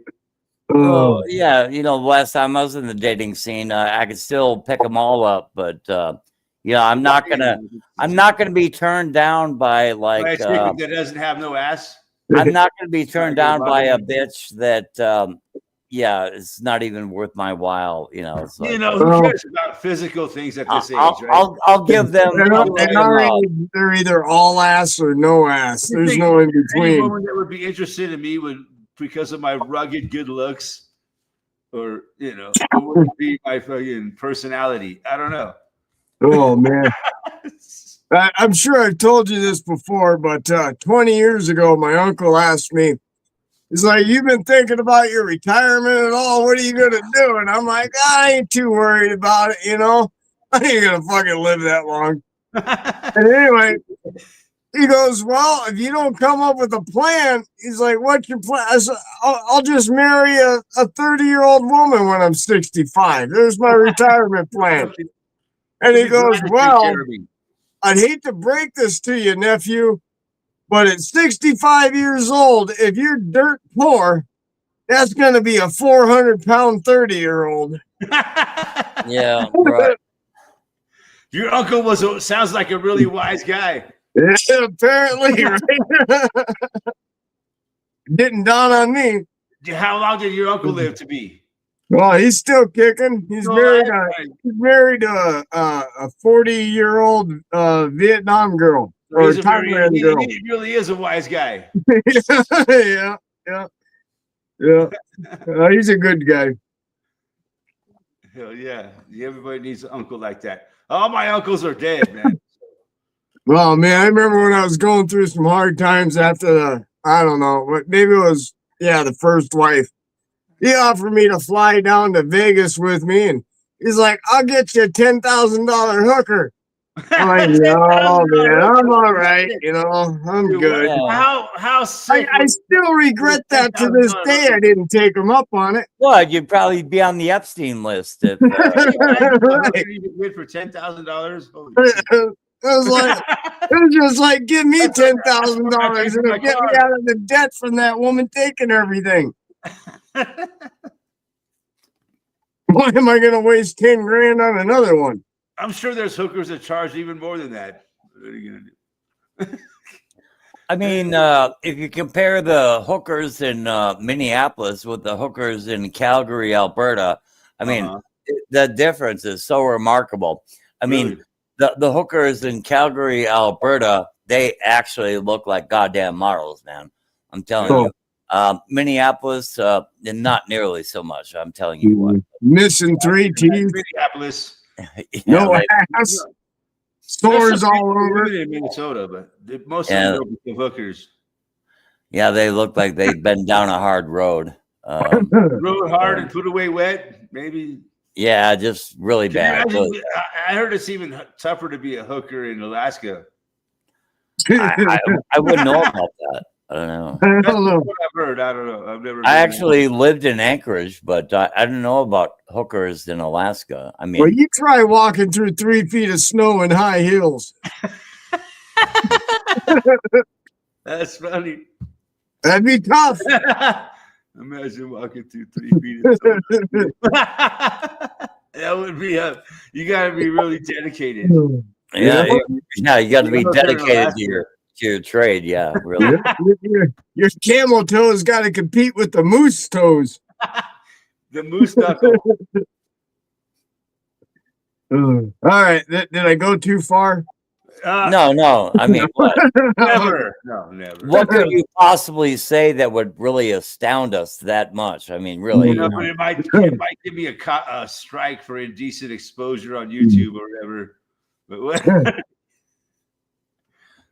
Oh yeah, last time I was in the dating scene, I could still pick them all up, but I'm not gonna be turned down by like that doesn't have no ass. I'm not gonna be turned down by a bitch that it's not even worth my while. It's like, who cares about physical things at this age, right? I'll give them. They're either all ass or no ass. There's no in between. Any woman that would be interested in me would, because of my rugged good looks, or it would be my fucking personality. I don't know. Oh man. I'm sure I've told you this before, but 20 years ago, my uncle asked me, he's like, "You've been thinking about your retirement at all? What are you going to do?" And I'm like, I ain't too worried about it, I ain't going to fucking live that long. And anyway, he goes, "Well, if you don't come up with a plan," he's like, "What's your plan?" I said, I'll just marry a 30-year-old woman when I'm 65. There's my retirement plan. And he goes, "Well, I'd hate to break this to you, nephew, but at 65 years old, if you're dirt poor, that's going to be a 400-pound 30-year-old. Yeah, right. Your uncle sounds like a really wise guy. Yeah, apparently, right? Didn't dawn on me. How long did your uncle live to be? Well, he's still kicking. He's married to a 40-year-old Vietnam girl or Thailand girl. He really is a wise guy. Yeah. He's a good guy. Hell yeah. Everybody needs an uncle like that. All my uncles are dead, man. Well, man, I remember when I was going through some hard times after I don't know, but maybe it was, the first wife. He offered me to fly down to Vegas with me, and he's like, "I'll get you a $10,000 hooker." I'm like, "No, man, I'm all right. I'm good." How sick? I still regret that to this day. I didn't take him up on it. Well, you'd probably be on the Epstein list if. Good for $10,000. It was just like, give me $10,000 and it'll get me out of the debt from that woman taking everything. Why am I going to waste 10 grand on another one? I'm sure there's hookers that charge even more than that. What are you going to do? I mean, if you compare the hookers in Minneapolis with the hookers in Calgary, Alberta, I mean, the difference is so remarkable. I mean, the hookers in Calgary, Alberta, they actually look like goddamn models, man. I'm telling you. Minneapolis, not nearly so much. I'm telling you what. Missing 3 teeth. Minneapolis. No ass. Stores all over. In Minnesota, but most of them are hookers. Yeah, they look like they've been down a hard road. Rode hard and put away wet, maybe. Yeah, just really bad. I heard it's even tougher to be a hooker in Alaska. I wouldn't know about that. I don't know. That's what I've heard. I don't know. I've never. I actually lived in Anchorage, but I don't know about hookers in Alaska. I mean, well, you try walking through 3 feet of snow in high heels. That's funny. That'd be tough. Imagine walking through 3 feet of snow. That would be you got to be really dedicated. Yeah, you got to be dedicated to your trade. Yeah, really. Your camel toes got to compete with the moose toes. The moose knuckle. All right, did I go too far? No. I mean, what? Never. No, never. What could you possibly say that would really astound us that much? I mean, really. But it might give me a strike for indecent exposure on YouTube or whatever. But what?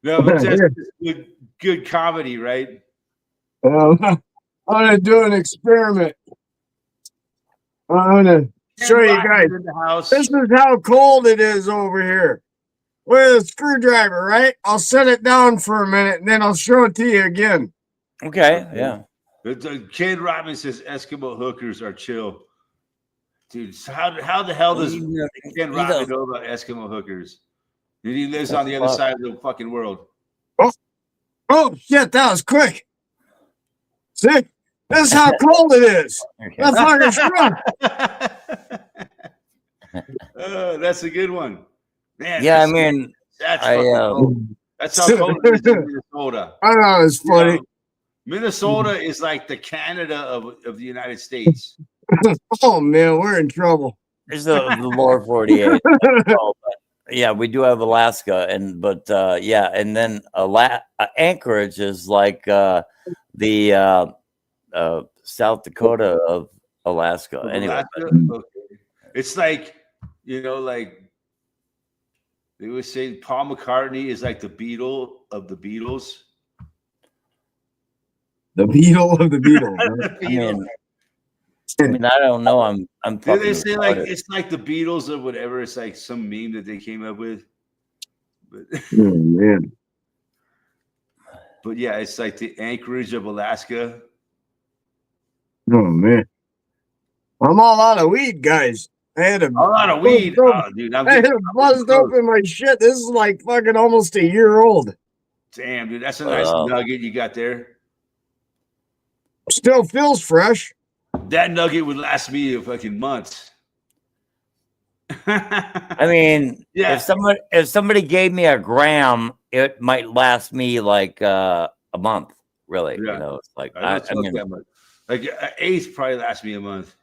No, but that's good comedy, right? I'm gonna do an experiment. I'm gonna show you guys. This is how cold it is over here. with a screwdriver, right? I'll set it down for a minute and then I'll show it to you again. Okay, yeah. Ken Robin says Eskimo hookers are chill. Dude, so how the hell does Ken Robin know about Eskimo hookers? He lives on the other side of the fucking world. Oh shit, that was quick. See? This is how cold it is. That fucker's strong. That's a good one. Man, yeah, I mean, that's cold. That's how cold it is in Minnesota. I know it's funny. You know, Minnesota is like the Canada of the United States. Oh man, we're in trouble. There's the lower 48. Yeah, we do have Alaska, but yeah, and then Anchorage is like the South Dakota of Alaska. Anyway, okay. It's like, you know, like they would say Paul McCartney is like the Beatle of the Beatles. The Beatle of the Beatles. I mean, I don't know. I'm. They say like it's like the Beatles or whatever. It's like some meme that they came up with. But, oh man. But yeah, it's like the Anchorage of Alaska. Oh man. I'm all out of weed, guys. I had a lot of weed. Oh, dude, I had to bust open my shit. This is like fucking almost a year old. Damn, dude, that's a nice nugget you got there. Still feels fresh. That nugget would last me a fucking month. I mean, yeah. If somebody gave me a gram, it might last me like a month. Really, yeah. You know, it's like I mean, like an eighth probably lasts me a month.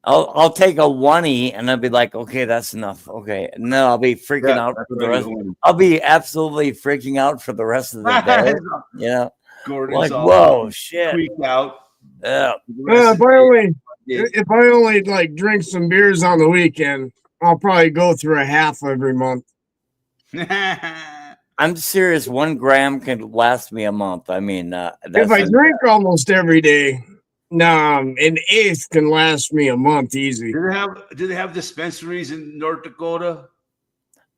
I'll take a 1E and I'll be like, okay, that's enough. Okay, and then I'll be freaking out for the rest. I'll be absolutely freaking out for the rest of the day. You know, Gordon's like whoa, shit, freaked out. Yeah, if I only like drink some beers on the weekend, I'll probably go through a half every month. I'm serious. 1 gram can last me a month. I mean, if I drink almost every day, an eighth can last me a month easy. Do they have dispensaries in North Dakota?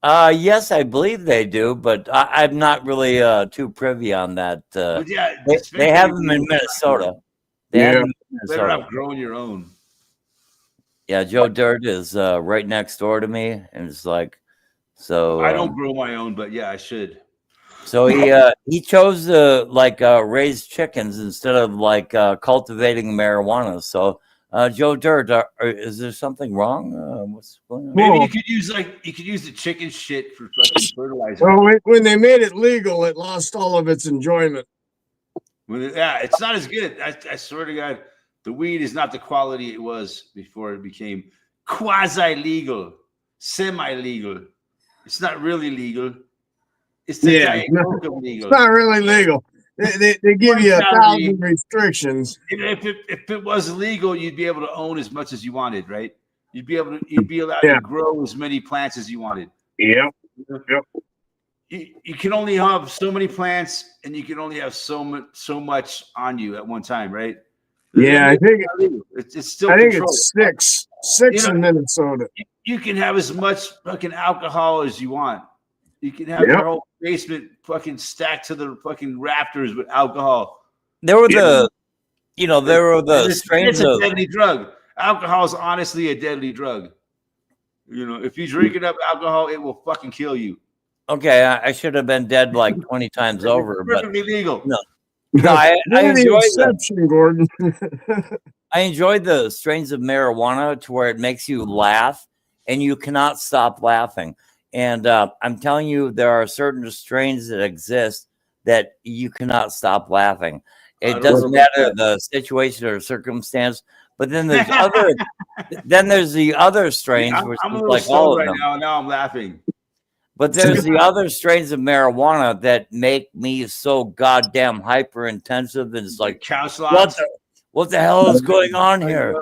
Yes, I believe they do, but I'm not really too privy on that. Yeah, they have them in Minnesota. Better have grown your own. Yeah, Joe Dirt is right next door to me, and it's like, so I don't grow my own, but yeah, I should. So he chose to raise chickens instead of cultivating marijuana. So Joe Dirt, is there something wrong? What's going on? Maybe you could use the chicken shit for fucking fertilizer. Well, when they made it legal, it lost all of its enjoyment. It's not as good. I swear to God, the weed is not the quality it was before it became quasi-legal, semi-legal. It's not really legal. It's legal. It's not really legal. They give you 1,000 restrictions. If it was legal, you'd be able to own as much as you wanted, right? You'd be allowed to grow as many plants as you wanted. Yep. You can only have so many plants, and you can only have so much on you at one time, right? Yeah, I think it's still. I think it's six in Minnesota. You can have as much fucking alcohol as you want. You can have your whole basement fucking stacked to the fucking rafters with alcohol. There were the strains it's a of deadly drug. Alcohol is honestly a deadly drug. You know, if you drink enough alcohol, it will fucking kill you. Okay, I should have been dead like 20 times over, but perfectly legal. No, I enjoy Gordon. I enjoyed the strains of marijuana to where it makes you laugh, and you cannot stop laughing. And I'm telling you, there are certain strains that exist that you cannot stop laughing. It doesn't matter the situation or circumstance. But then there's the other strains, which I'm is a like all all of right them. now I'm laughing. But there's the other strains of marijuana that make me so goddamn hyper intensive. And it's like, what the hell is going on here?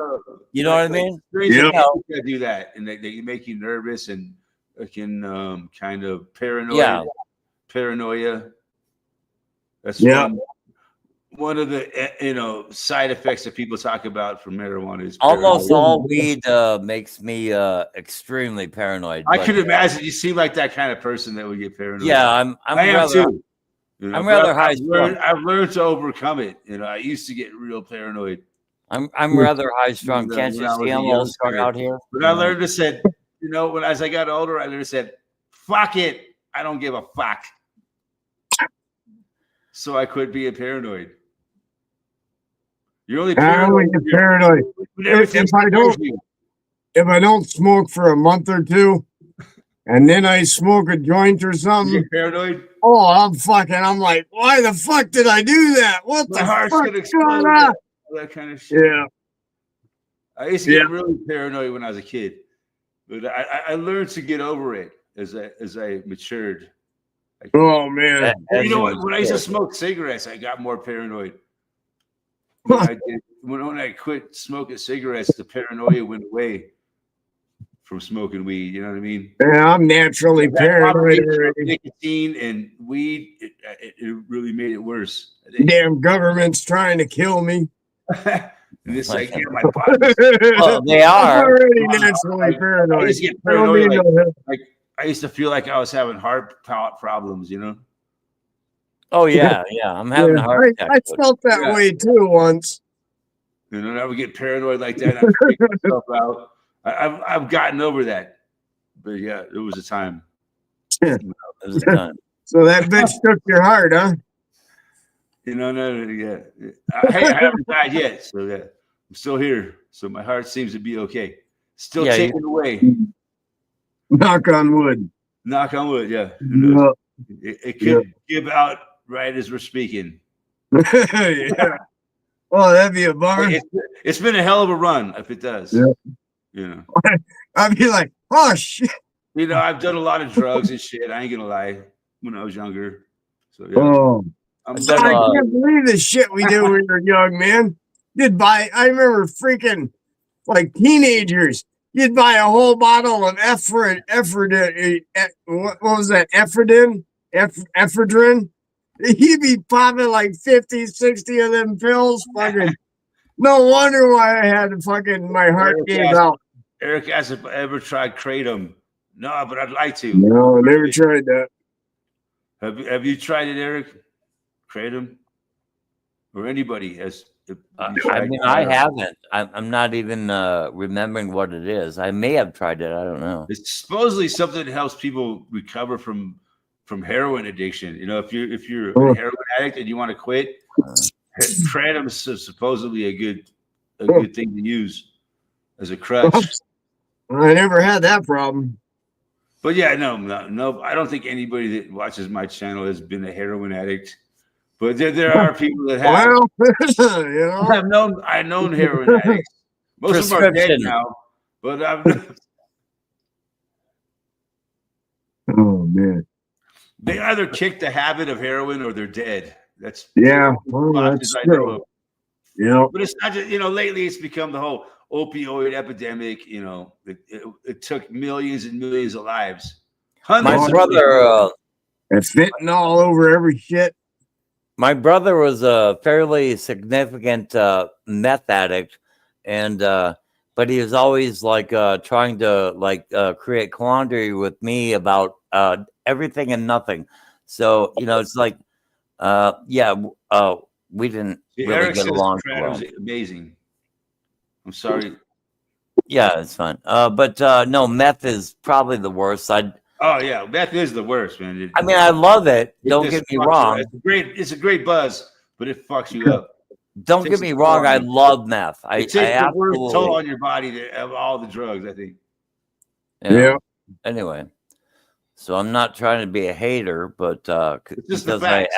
You know what I mean? Yeah, do that, and they make you nervous and can kind of paranoia. Yeah. Paranoia. That's one of the side effects that people talk about from marijuana is Almost paranoia. all weed makes me extremely paranoid. I but, could imagine you seem like that kind of person that would get paranoid. Yeah, I'm I am rather too. I'm but rather high strung. I've learned to overcome it. I used to get real paranoid. I'm rather high strung. when Can't you I was see a I'm all strung youngster. out here? But I learned to said, as I got older, I learned to said, fuck it. I don't give a fuck. So I quit being paranoid. You're only I paranoid. only get paranoid when everything if I don't. scares you. If I don't smoke for a month or two, and then I smoke a joint or You something, get paranoid. oh, I'm like, why the fuck did I do that? What My the heart's fuck gonna is going explode. on? All that kind of shit. Yeah. I used to get really paranoid when I was a kid, but I learned to get over it as I matured. Oh man. When I used to smoke cigarettes, I got more paranoid. When I quit smoking cigarettes, the paranoia went away from smoking weed. You know what I mean? Yeah, I'm naturally paranoid already. Nicotine and weed, it really made it worse. Damn government's trying to kill me. And it's like, yeah, my body. Well, they I'm are. already naturally paranoid. I used to get I don't paranoid. need no help. I used to feel like I was having heart problems. Oh yeah. I'm having a heart attack. I felt that way too once. I would get paranoid like that. And I freak myself out. I've gotten over that, but yeah, it was a time. It was a time. So that bitch took your heart, huh? No, yeah. I haven't died yet, so yeah, I'm still here. So my heart seems to be okay. Still ticking away. Knock on wood. Knock on wood, yeah. Yeah. It could give out right as we're speaking. Yeah. Oh, that'd be a bummer. It's been a hell of a run if it does. Yeah. I'd be like, oh shit. I've done a lot of drugs and shit. I ain't gonna lie. When I was younger. So yeah. Oh. I can't believe the shit we did when we were young, man. I remember freaking like teenagers. You'd buy a whole bottle of ephedrine. What was that? Ephedrine. He'd be popping like 50, 60 of them pills. Fucking. No wonder why I had my heart gave out. Eric asked if I ever tried Kratom. No, but I'd like to. No, I never tried that. Have you tried it, Eric? Kratom? Or anybody has? I haven't. I'm not even remembering what it is. I may have tried it. I don't know. It's supposedly something that helps people recover from heroin addiction. If you're a heroin addict and you want to quit, Kratom is supposedly a good thing to use as a crutch. I never had that problem. But yeah, no. I don't think anybody that watches my channel has been a heroin addict. But there are people that have. Well, I've known heroin addicts. Most of them are dead now. But oh man. They either kick the habit of heroin or they're dead. That's that's true. Yeah. But it's not just, lately it's become the whole opioid epidemic. It took millions and millions of lives. My brother it's fitting all over every shit. My brother was a fairly significant meth addict, and but he was always like trying to create quandary with me about everything and nothing. So it's like we didn't really get along. Was amazing. I'm sorry. Yeah, it's fine. But no, meth is probably the worst. Oh yeah, meth is the worst, man. I love it. Don't get me wrong. It's a great buzz, but it fucks you up. Don't get me wrong. I love meth. It takes the worst toll on your body of all the drugs, I think. Yeah. Anyway, so I'm not trying to be a hater, but just the facts,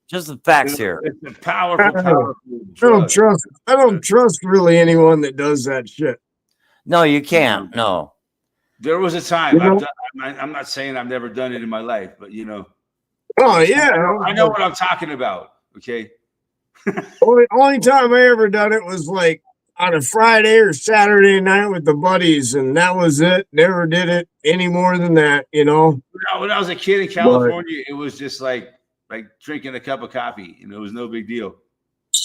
just the facts here. It's a powerful drug. I don't trust really anyone that does that shit. No, you can't. No. There was a time. I'm not saying I've never done it in my life, but Oh yeah, I know what I'm talking about. Okay. Only time I ever done it was like on a Friday or Saturday night with the buddies, and that was it. Never did it any more than that. When I was a kid in California, it was just like like drinking a cup of coffee. You know, it was no big deal.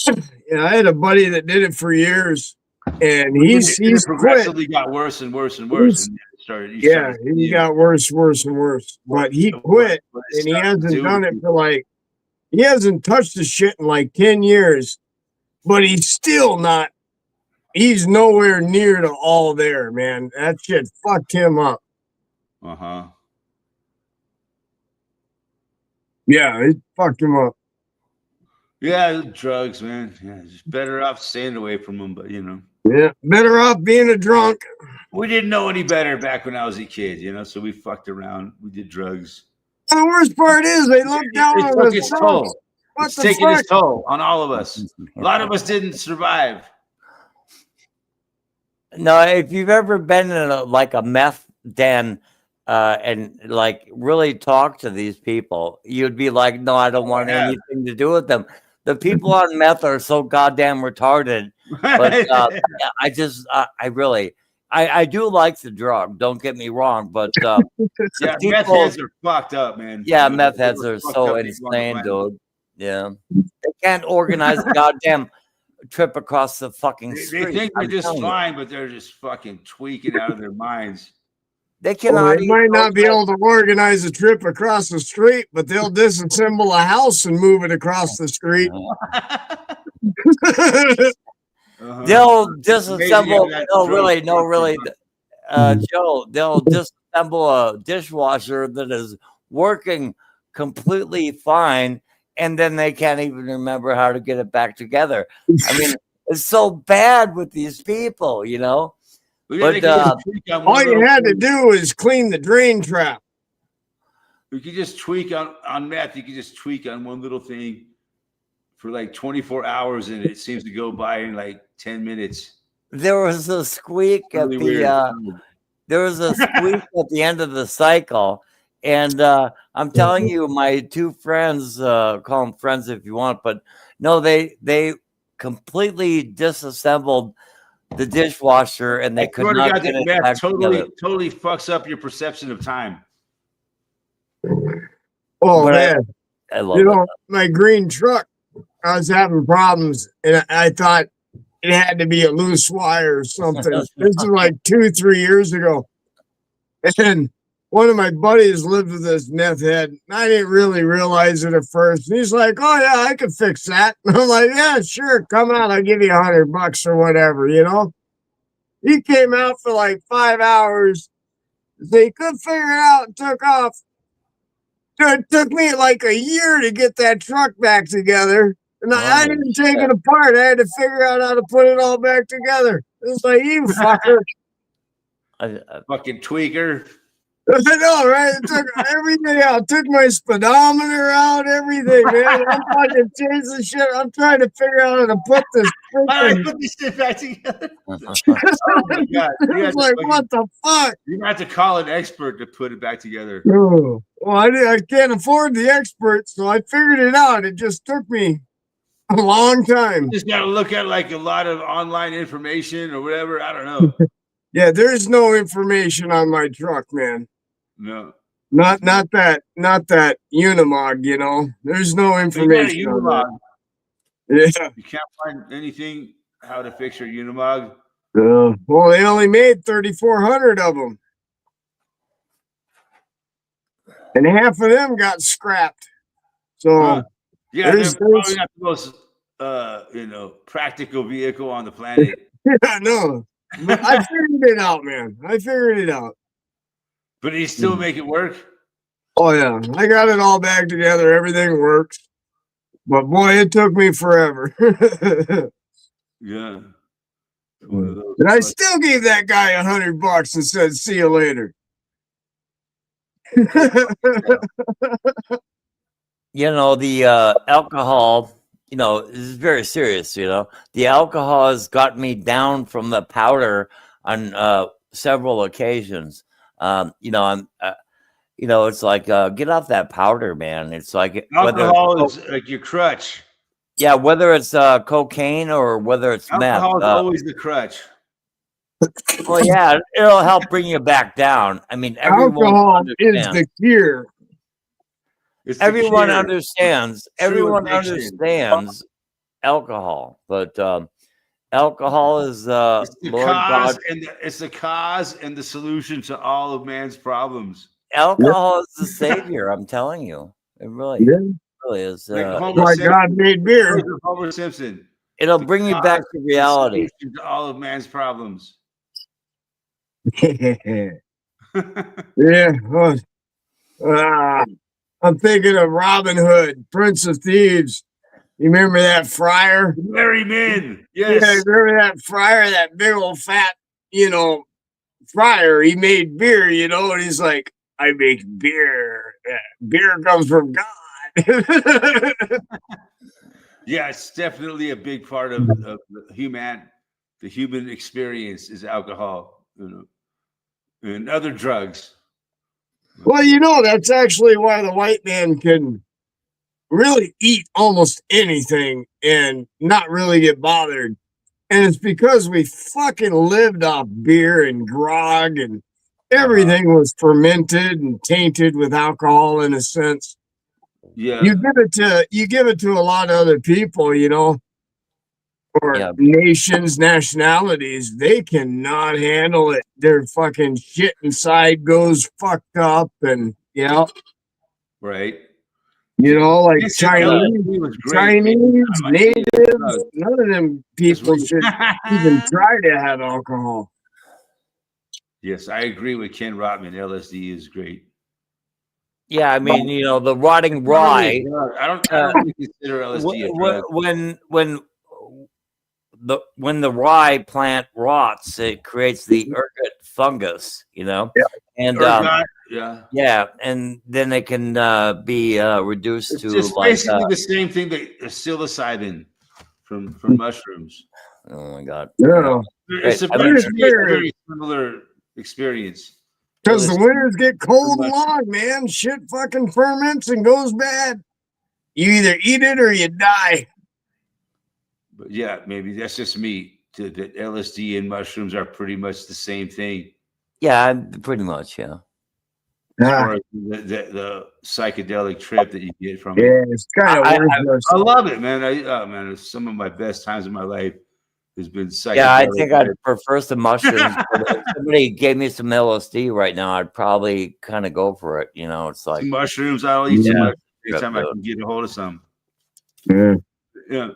Yeah, I had a buddy that did it for years, and he's quit. Progressively got worse and worse and worse. And He got worse and worse. But he quit, and he hasn't done it for like, he hasn't touched the shit in like 10 years. But he's still not. He's nowhere near to all there, man. That shit fucked him up. Uh-huh. Yeah, it fucked him up. Yeah, drugs, man. Yeah, just better off staying away from them, but you know. Yeah, better off being a drunk. We didn't know any better back when I was a kid, you know, so we fucked around. We did drugs. And the worst part is they look down on us. It's taking its toll on all of us. A lot of us didn't survive. No, if you've ever been in like a meth den and like really talk to these people, you'd be like, no, I don't want anything to do with them. The people on meth are so goddamn retarded. But I really do like the drug. Don't get me wrong, but meth heads are fucked up, man. Yeah, meth heads are so insane, dude. Yeah, they can't organize a goddamn trip across the fucking street. They think they're just fine, but they're just fucking tweaking out of their minds. They cannot. They might not be able to organize a trip across the street, but they'll disassemble a house and move it across the street. They'll disassemble. No, really, Joe. They'll disassemble a dishwasher that is working completely fine, and then they can't even remember how to get it back together. I mean, it's so bad with these people, you know. But all you had to do was clean the drain trap. You could just tweak on meth. You could just tweak on one little thing for like 24 hours, and it seems to go by in like 10 minutes. There was a squeak at the end of the cycle. And I'm telling you, my two friends, call them friends if you want, but no, they completely disassembled the dishwasher, and they could not get it back together. Totally fucks up your perception of time. Oh, man. I love it. My green truck, I was having problems, and I thought it had to be a loose wire or something. This is like 2-3 years ago. And one of my buddies lived with this meth head. And I didn't really realize it at first. And he's like, oh, yeah, I could fix that. And I'm like, yeah, sure. Come out. I'll give you $100 or whatever, you know? He came out for like 5 hours. They could figure it out and took off. It took me like a year to get that truck back together. And I didn't take it apart. I had to figure out how to put it all back together. It's like, you fucker. Fucking tweaker. I know, right? It took everything out. Took my speedometer out, everything, man. I'm fucking chasing shit. I'm trying to figure out how to put this. Put this shit back together. Oh my God. I was like, what the fuck? You're going to have to call an expert to put it back together. Oh, well, I can't afford the expert, so I figured it out. It just took me a long time. You just got to look at like a lot of online information or whatever. I don't know. Yeah, there's no information on my truck, man. No. Not that Unimog, you know. There's no information. Unimog. Yeah. You can't find anything how to fix your Unimog. Well, they only made 3,400 of them. And half of them got scrapped. So yeah, they're probably not the most practical vehicle on the planet. Yeah, no. But I figured it out, man. I figured it out. But he still make it work? Oh, yeah. I got it all back together. Everything works. But, boy, it took me forever. Yeah. And I still gave that guy $100 and said, see you later. You know, the alcohol, you know, is very serious, you know. The alcohol has got me down from the powder on several occasions. You know, it's like, get off that powder, man. It's like alcohol is like your crutch. Yeah, whether it's cocaine or whether it's meth. Alcohol is always the crutch. Well, yeah, it'll help bring you back down. I mean, alcohol is the cure. It's the everyone cure. understands. True Everyone addiction. understands alcohol, but alcohol is It's the Lord cause God. it's the cause and the solution to all of man's problems. Alcohol is the savior. I'm telling you, it really, Yeah. really is. Like Homer Why Simpson. God made beer. Words of Homer Simpson. It'll The bring you cause back to and the reality. solution to all of man's problems. Yeah. Well, I'm thinking of Robin Hood, Prince of Thieves. You remember that friar? Merry men. Yeah, Yes. remember that friar, that big old fat, friar. He made beer, and he's like, I make beer. Beer comes from God. Yeah, it's definitely a big part of the human experience is alcohol, and other drugs. Well, that's actually why the white man can really eat almost anything and not really get bothered. And it's because we fucking lived off beer and grog and everything was fermented and tainted with alcohol in a sense. Yeah. You give it to a lot of other people, or Yeah. nations, nationalities, they cannot handle it. Their fucking shit inside goes fucked up and Right. like Yes, Chinese, LSD was great. natives, none of them people should even try to have alcohol. Yes, I agree with Ken Rotman. LSD is great. Yeah, I mean, the rotting rye. I don't really consider LSD a drug. When the rye plant rots, it creates the ergot fungus, and Yeah, and then it can be reduced it's to just like basically the same thing that psilocybin from mushrooms. oh my god, Yeah. It's a I mean, very similar experience. Because the LSD winters get cold and long, man. Shit fucking ferments and goes bad. You either eat it or you die. But yeah, maybe that's just me. That LSD and mushrooms are pretty much the same thing. yeah, pretty much, yeah. As far as the psychedelic trip that you get from it. Yeah, it's kind of worthless. I love it, man. Man, it's some of my best times in my life has been psychedelic. Yeah, I think I'd prefer some mushrooms. But if somebody gave me some LSD right now, I'd probably kind of go for it. It's like some mushrooms. I'll eat some mushrooms anytime I can get a hold of some. Yeah. Yeah.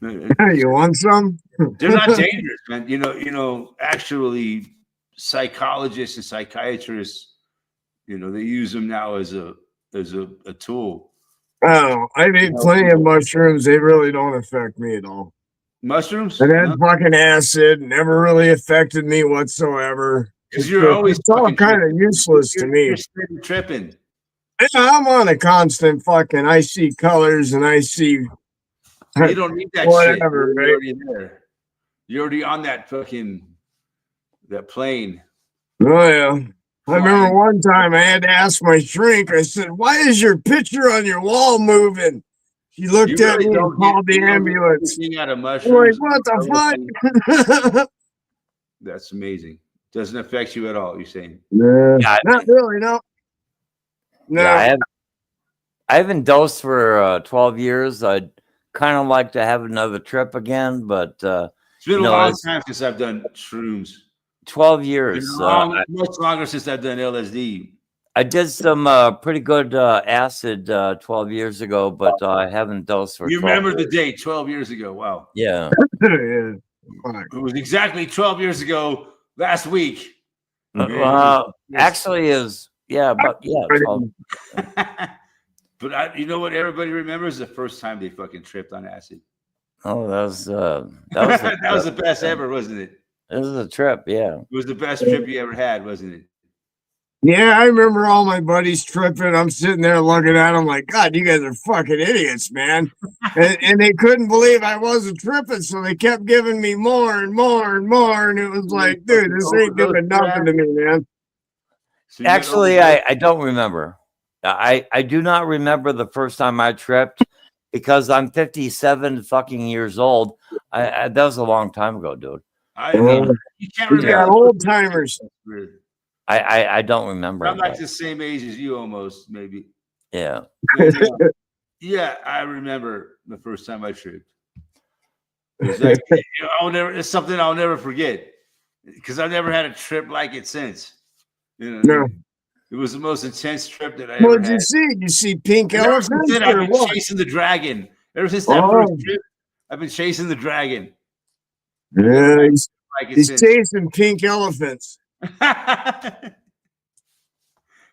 You want some? They're not dangerous, man. Actually, psychologists and psychiatrists, they use them now as a tool. Oh, I've eaten plenty of mushrooms. They really don't affect me at all. Mushrooms? And that fucking acid never really affected me whatsoever. Because you're always it's all kind of useless to me. You're tripping. I'm on a constant fucking. I see colors and I see. You don't need that whatever, shit. You're right? already there. You're already on that plane. Oh yeah. I remember one time I had to ask my shrink. I said, "Why is your picture on your wall moving?" She looked at me and called the ambulance. Out of I'm mushrooms, like, what the fuck? That's amazing. Doesn't affect you at all. You're saying? Yeah, not really. No. Yeah, I haven't dosed for 12 years. I'd kind of like to have another trip again, but it's been a long time since I've done shrooms. 12 years. Much longer since I've done LSD. I did some pretty good acid 12 years ago, but I haven't dosed for. You remember the date? 12 years ago. Wow. Yeah. Yeah. It was exactly 12 years ago last week. Actually, is but 12. But you know what? Everybody remembers the first time they fucking tripped on acid. Oh, that was that was the best ever, wasn't it? It was a trip. Yeah, it was the best trip you ever had, wasn't it? Yeah, I remember all my buddies tripping. I'm sitting there looking at them like, God, you guys are fucking idiots, man. and they couldn't believe I wasn't tripping, so they kept giving me more and more and more. And it was like, dude, this ain't doing nothing to me, man. So actually, I don't remember. I do not remember the first time I tripped because I'm 57 fucking years old. That was a long time ago, dude. You can't remember. Old timers. I don't remember. I'm like the same age as you, almost, maybe. Yeah. Yeah, I remember the first time I tripped. It was like, it's something I'll never forget because I've never had a trip like it since. No. It was the most intense trip that I What ever did had. you see? You see pink And ever since elephants then, I've or been what? chasing the dragon. Ever since that first trip, I've been chasing the dragon. Yeah, Like he's chasing pink elephants.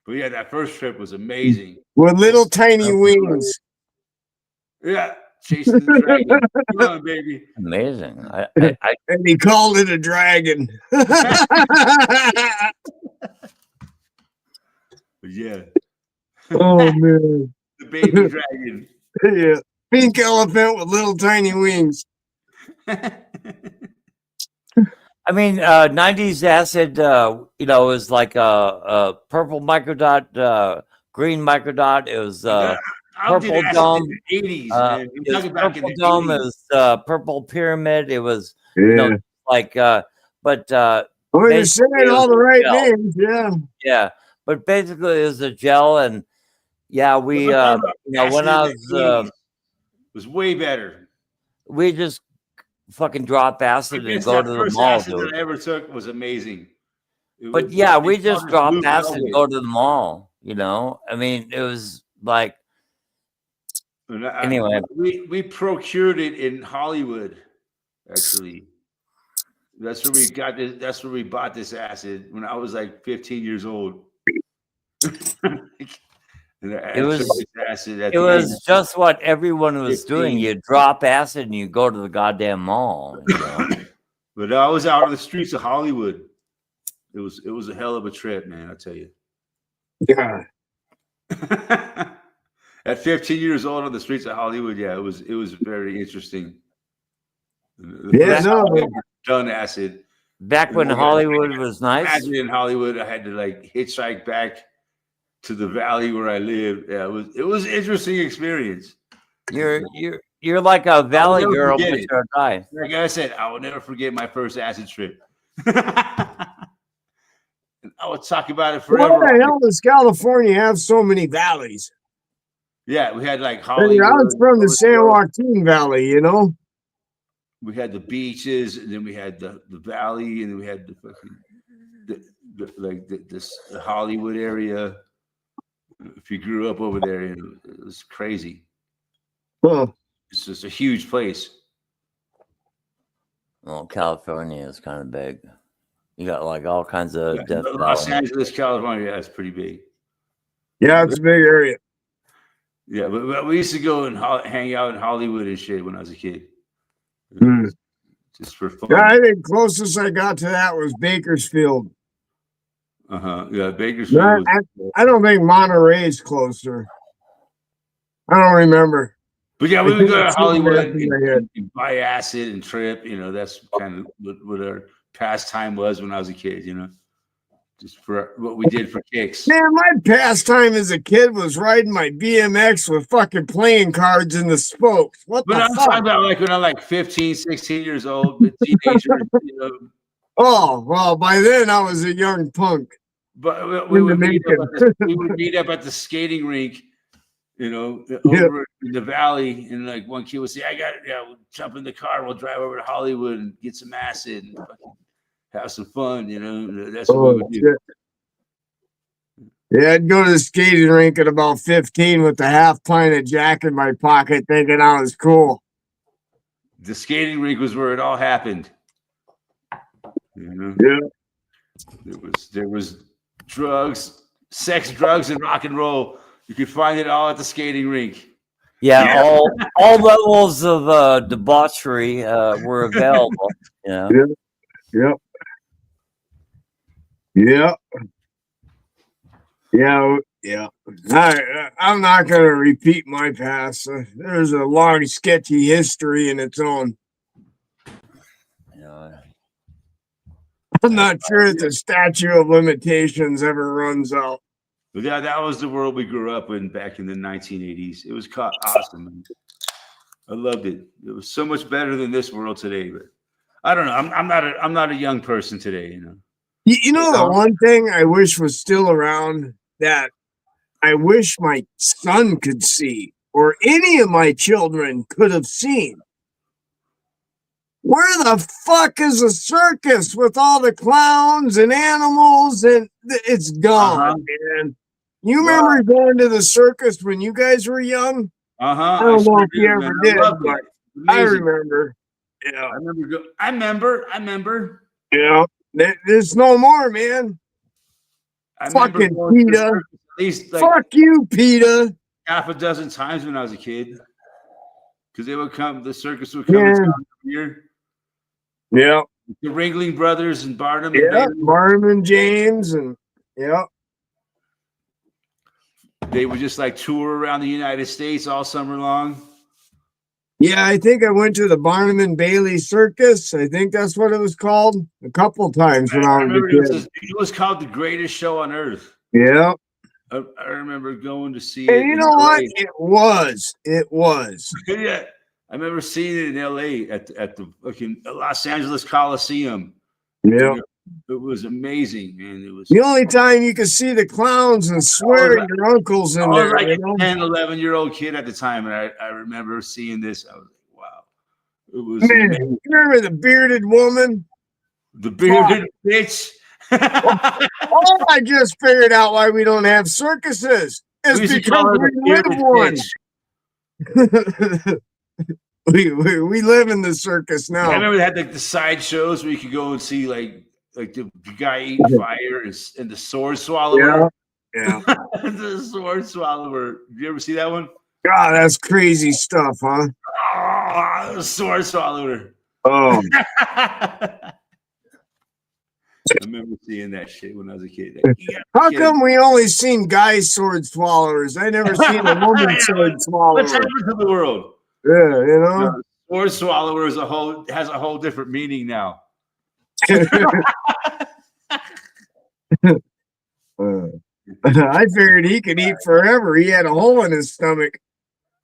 But yeah, that first trip was amazing. With little tiny wings. Yeah, chasing the dragon. Come on, baby. Amazing. And he called it a dragon. Yeah. Oh man. The baby dragon. Yeah. Pink elephant with little tiny wings. I mean, 90s acid, was like a purple microdot, green microdot. It was purple dome. In the 80s, man. It was purple dome. 80s. It was purple pyramid. It was, but Oh, you're saying all the right names, yeah. Yeah, but basically it was a gel, and yeah, we when I was was way better. We just fucking drop acid and go to the mall, dude. That I ever took was amazing. But yeah, we just drop acid and go to the mall. I mean, it was like. Anyway, we procured it in Hollywood. Actually, that's where we got this. That's where we bought this acid when I was like 15 years old. It was just what everyone was doing. You drop acid and you go to the goddamn mall. But I was out on the streets of Hollywood. It was a hell of a trip, man. I tell you. Yeah. At 15 years old on the streets of Hollywood, yeah, it was very interesting. Done acid. Back when Hollywood was nice. Imagine in Hollywood, I had to like hitchhike back to the valley where I lived. Yeah, it was an interesting experience. You're like a valley girl, but you're a guy. Like I said, I will never forget my first acid trip. I would talk about it forever. Why the hell does California have so many valleys? Yeah, we had like Hollywood. I was from the San Joaquin Valley, We had the beaches, and then we had the valley, and then we had the fucking the Hollywood area. If you grew up over there, it was crazy. Huh. It's just a huge place. Well, California is kind of big. You got like all kinds of Los Angeles, California, that's pretty big. Yeah, it's a big area. Yeah, but we used to go and hang out in Hollywood and shit when I was a kid. Just for fun. Yeah, I think closest I got to that was Bakersfield. Yeah, Bakersfield. I don't think Monterey's closer. I don't remember. But yeah, we would go to Hollywood and buy acid and trip. That's kind of what our pastime was when I was a kid. Just for what we did for kicks. Man, my pastime as a kid was riding my BMX with fucking playing cards in the spokes. But I'm talking about like when I'm like 15, 16 years old, a teenager. Oh, well, by then I was a young punk. But we would meet up at the skating rink, over in the valley, and like one kid would say, we'll jump in the car, we'll drive over to Hollywood and get some acid and have some fun, That's what we would do. Shit. Yeah, I'd go to the skating rink at about 15 with the half pint of Jack in my pocket, thinking I was cool. The skating rink was where it all happened. Yeah. There was drugs, sex, drugs, and rock and roll. You could find it all at the skating rink. Yeah. all levels of debauchery were available. Yep. I'm not going to repeat my past. There's a long, sketchy history in its own. I'm not sure if the statute of limitations ever runs out. But yeah, that was the world we grew up in back in the 1980s. It was awesome. Man. I loved it. It was so much better than this world today. But I don't know. I'm not a young person today. The one thing I wish was still around that I wish my son could see, or any of my children could have seen. Where the fuck is the circus with all the clowns and animals? And it's gone, man. You remember going to the circus when you guys were young? I don't know if you ever did, but I remember. Yeah, I remember. Yeah, there's no more, man. Fucking PETA. At least like Fuck you, PETA. half a dozen times when I was a kid, because they would come. The circus would come in town every year. Yeah. The Ringling Brothers and Barnum. Yeah, and Barnum and James, and yeah. They would just like tour around the United States all summer long. Yeah, I think I went to the Barnum and Bailey Circus. I think that's what it was called a couple times when I was a kid. It was called The Greatest Show on Earth. Yeah. I remember going to see And it. you know what? It was. Yeah. I remember seeing it in LA at the fucking Los Angeles Coliseum. Yeah. It was amazing, man. It was the only time you could see the clowns and swear at your uncles in I was there. like You a know? 10, 11-year-old kid at the time, and I remember seeing this. I was like, wow. It was Man, amazing. you remember the bearded woman? The bearded bitch. Oh, I just figured out why we don't have circuses. It's We used to because call her the we live bearded one. bitch. we live in the circus now. I remember they had like the side shows where you could go and see like the guy eating fire and the sword swallower. Yeah. The sword swallower. Did you ever see that one? God, that's crazy stuff, huh? Oh, the sword swallower. Oh, I remember seeing that shit when I was a kid. Like, how come we only seen guy sword swallowers? I never seen a woman sword swallower. What's happened to the world? Yeah, you know. Sword swallower has a whole different meaning now. I figured he could eat forever. He had a hole in his stomach.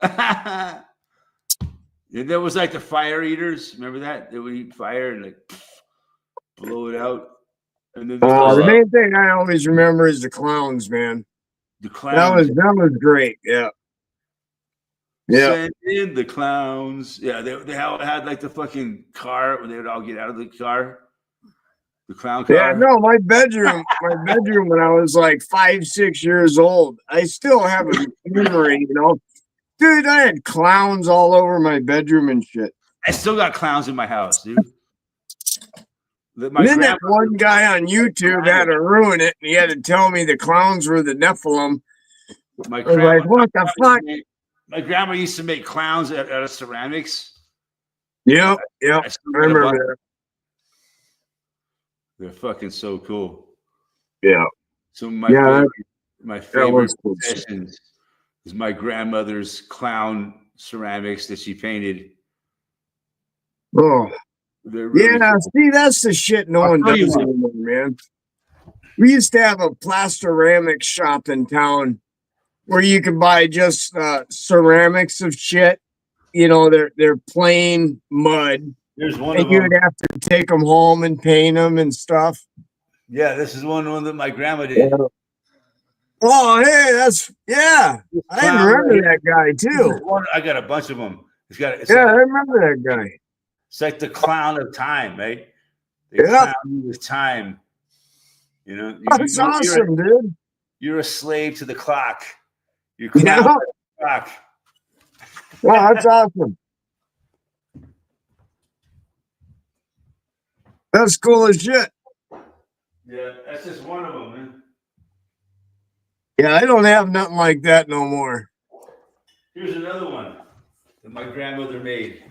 And there was like the fire eaters. Remember that? They would eat fire and like blow it out. And then The main thing I always remember is the clowns, man. the clowns. That was great. Yeah. Yeah. Send in the clowns. Yeah, they had like the fucking car where they would all get out of the car. The clown car. Yeah, no, my bedroom when I was like 5, 6 years old, I still have a memory, you know. Dude, I had clowns all over my bedroom and shit. I still got clowns in my house, dude. And then that one guy on YouTube had to ruin it, and he had to tell me the clowns were the Nephilim. My I was like, what the fuck? My grandma used to make clowns out of ceramics. Yep, I I still got a bunch. remember that. They're fucking so cool. Yeah. Some of my that favorite was cool. possessions is my grandmother's clown ceramics that she painted. Oh, They're really yeah. cool. See, that's the shit no one tell you does what. anymore, man. We used to have a plasteramic shop in town where you could buy just ceramics of shit. You know, they're plain mud. There's one And of you them. would have to take them home and paint them and stuff. Yeah, this is one that my grandma did. Oh, hey, I remember that guy too. I got a bunch of them. It's I like, remember that guy. it's like the clown of time, right? They Yeah. clown you with time. You know, That's awesome, dude. You're a slave to the clock. You're Yeah. clown to the clock. Wow, that's awesome. That's cool as shit. Yeah, that's just one of them, man. Yeah, I don't have nothing like that no more. Here's another one that my grandmother made.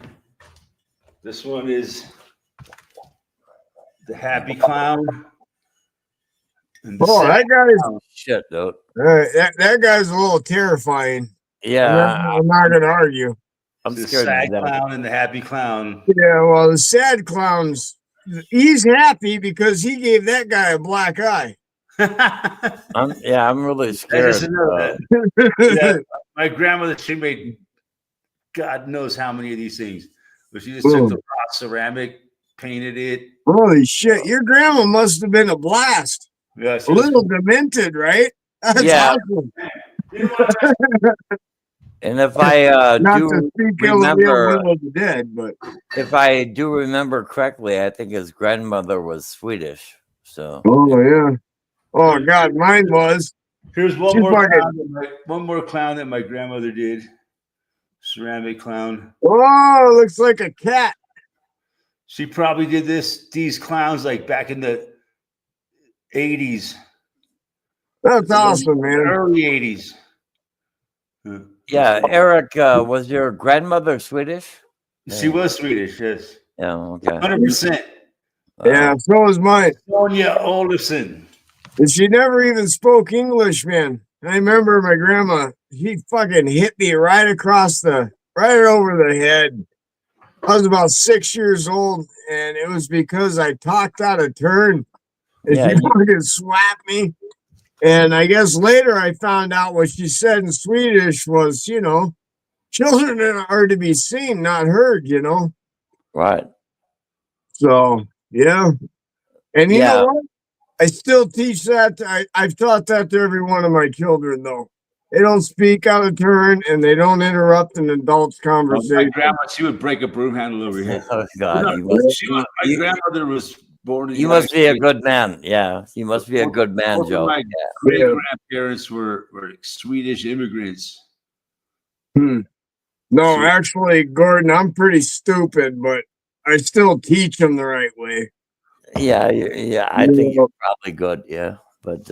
This one is the happy clown. And the Oh, sad that guy's clown. Shit, dude. that guy's a little terrifying. Yeah, I'm not gonna argue. I'm The scared sad of that. clown and the happy clown. Yeah, well, the sad clown's he's happy because he gave that guy a black eye. I'm really That's scared. just another- Yeah, my grandmother, she made God knows how many of these things. But she just took the raw ceramic, painted it. Holy shit, your grandma must have been a blast. Yeah, A little demented, right? That's Yeah. awesome. And if I Not do to speak ill of remember, the dead, but if I do remember correctly, I think his grandmother was Swedish. So oh yeah. Oh God, mine was. Here's one She's more fucking- clown that my grandmother did. Ceramic clown. Oh, looks like a cat. She probably did these clowns like back in the 80s. That's awesome, man. Early 80s. yeah, Eric, was your grandmother Swedish? She was Swedish, yes. Yeah, okay. 100%. Yeah, so was mine. Sonia Olafson. And she never even spoke English, man. I remember my grandma, she fucking hit me right over the head. I was about 6 years old, and it was because I talked out of turn. And Yeah, she fucking slapped me. And I guess later I found out what she said in Swedish was, children are to be seen, not heard, right. So, yeah. And you Yeah. know what? I still teach that. I've taught that to every one of my children, though. They don't speak out of turn and they don't interrupt an adult's My conversation. grandma, she would break a broom handle over here. Oh God, No, you must, my grandmother was born in the you must United be a States. good man. Yeah, you must be a good man, Both of Joe. my great grandparents were Swedish immigrants. No, actually, Gordon, I'm pretty stupid, but I still teach them the right way. Yeah, yeah. I think you're probably good. Yeah, but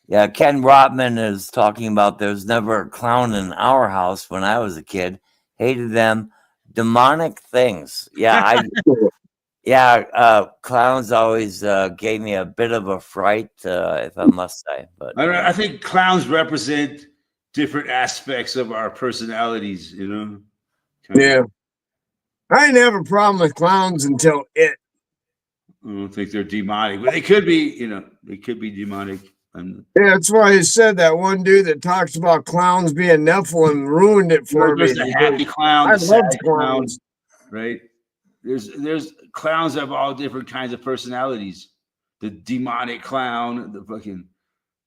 yeah. Ken Rotman is talking about there's never a clown in our house when I was a kid. Hated them. Demonic things. Yeah, clowns always gave me a bit of a fright, if I must say. But I think clowns represent different aspects of our personalities, Yeah. I didn't have a problem with clowns until it. I don't think they're demonic, but they could be, they could be demonic. Yeah, that's why I said that one dude that talks about clowns being Nephilim ruined it for me. There's the happy clown, I the love sad clowns. right? There's clowns have all different kinds of personalities. The demonic clown, the fucking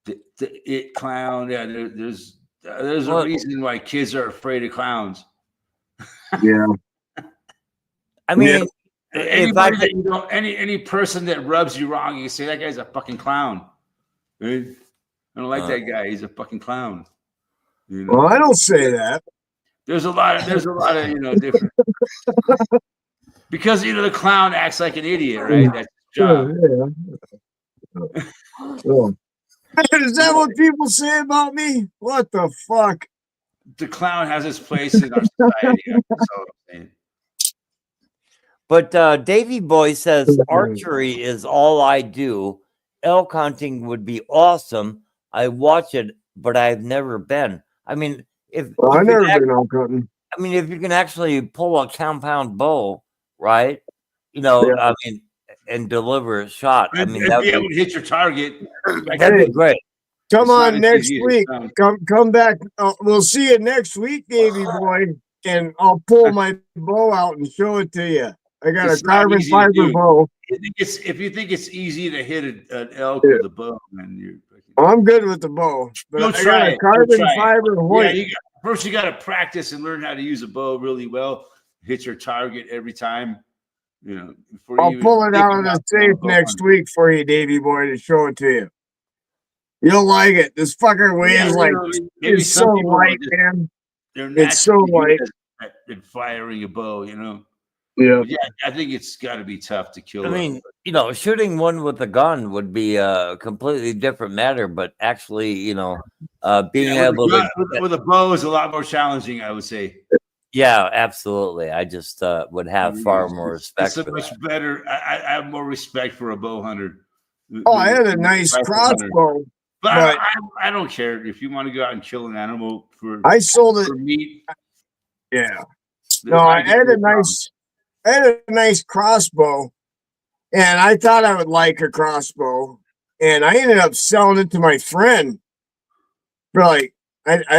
the it clown. Yeah, there's a reason why kids are afraid of clowns. Yeah. I mean, anybody that you don't, any person that rubs you wrong, you say that guy's a fucking clown. Right? I don't like that guy. He's a fucking clown. Well, I don't say that. There's a lot of different because the clown acts like an idiot, right? That's his job. Yeah. Is that what people say about me? What the fuck? The clown has its place in our society. That's all I'm saying. But Davy Boy says archery is all I do. Elk hunting would be awesome. I watch it, but I've never been. I mean, I've never been elk hunting. I mean, if you can actually pull a compound bow, right? I mean, and deliver a shot. I mean, that would hit your target. That'd be great. Come on next week. Come back. We'll see you next week, Davy Boy, and I'll pull my bow out and show it to you. I got a carbon fiber bow. If you think it's easy to hit an elk with a bow, then you're. I'm good with the bow, but I got a carbon fiber Hoyt. Yeah, first you got to practice and learn how to use a bow really well. Hit your target every time. I'll pull it out of the safe next week for you, Davy Boy, to show it to you. You'll like it. This fucker weighs it's so light, man. It's so light. And firing a bow, Yeah. But yeah, I think it's got to be tough to kill. I mean, shooting one with a gun would be a completely different matter, but actually, being able to with a bow is a lot more challenging, I would say. Yeah, absolutely. I just would have far more respect. It's much better. I have more respect for a bow hunter. Oh, I had a nice crossbow. But I don't care if you want to go out and kill an animal for. I sold it for meat. Yeah. No, I had a nice crossbow, and I thought I would like a crossbow, and I ended up selling it to my friend for I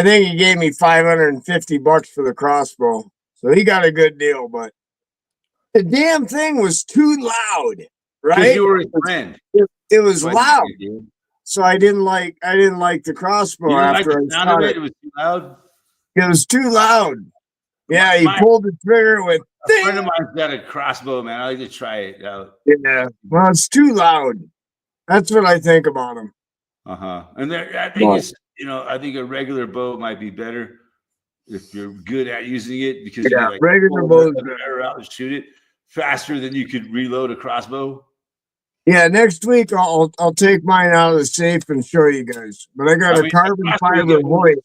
think he gave me $550 for the crossbow, so he got a good deal. But the damn thing was too loud, right? You were his friend. It was loud. so I didn't like the crossbow You didn't like after the I sound shot of it? it. It was too loud. It was too loud. Yeah, he My- pulled the trigger with A friend of mine's got a crossbow, man. I like to try it out. yeah. Well, it's too loud. That's what I think about him. And I think it's I think a regular bow might be better if you're good at using it because you can, like, regular pull the bows. arrow out and shoot it faster than you could reload a crossbow. Yeah, next week I'll take mine out of the safe and show you guys. But I got a carbon fiber Hoyt.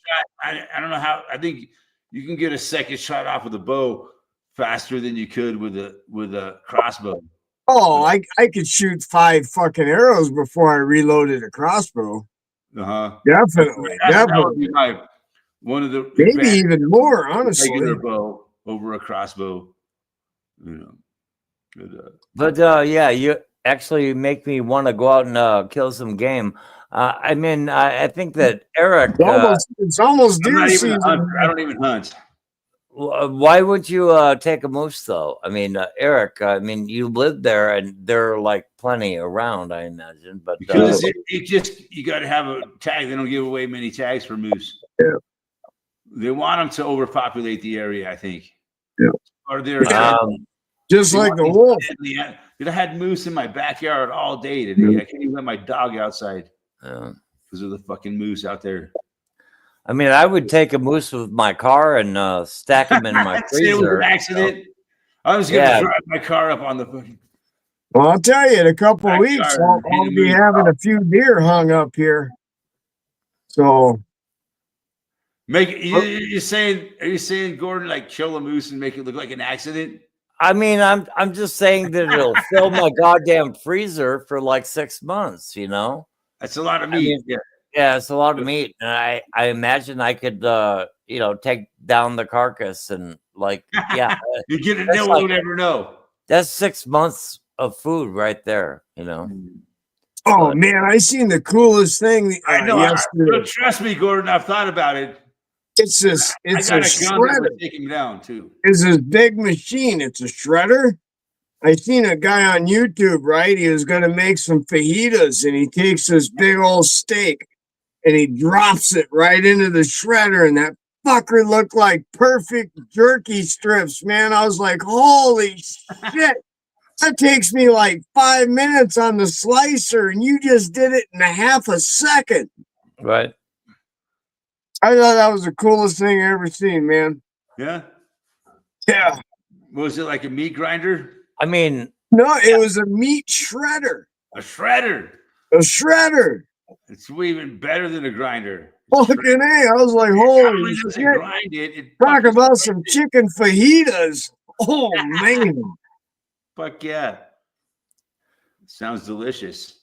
I don't know how. I think you can get a second shot off with a bow faster than you could with a crossbow. Oh, I could shoot 5 fucking arrows before I reloaded a crossbow. Definitely. That would be one of the Maybe even more, honestly. Regular bow over a crossbow. But yeah, you actually make me want to go out and kill some game. I mean, I think that Eric. It's almost deer season. I don't even hunt. Why would you take a moose though? I mean, Eric. I mean, you live there, and there are like plenty around, I imagine. But because you got to have a tag. They don't give away many tags for moose. Yeah. They want them to overpopulate the area, I think. Yeah. Or they're just like the wolf. I had moose in my backyard all day today. I can't even let my dog outside because of the fucking moose out there. I mean, I would take a moose with my car and stack him in my freezer. It was an accident. I was going to drive my car up on the fucking. Well, I'll tell you, in a couple of weeks, I'll be having a few deer hung up here. So, are you saying, Gordon, like kill a moose and make it look like an accident? I mean, I'm just saying that it'll fill my goddamn freezer for like 6 months. That's a lot of meat. Yeah, it's a lot of meat, and I imagine I could take down the carcass and you get it. No one would ever know. That's 6 months of food right there. Oh man, I seen the coolest thing. I know. Trust me, Gordon. I've thought about it. It's this. It's a shredder. Take him down too. It's this big machine. It's a shredder. I seen a guy on YouTube. Right, he was gonna make some fajitas, and he takes this big old steak, and he drops it right into the shredder, and that fucker looked like perfect jerky strips. Man, I was like, holy shit. That takes me like 5 minutes on the slicer, and you just did it in a half a second. Right. I thought that was the coolest thing I ever seen, man. Yeah? Yeah. Was it like a meat grinder? I mean... No, it was a meat shredder. A shredder? A shredder. It's even better than a grinder. Fucking A. I was like, holy shit. Grind it. Talk about some chicken fajitas. Oh, man. Fuck yeah. Sounds delicious.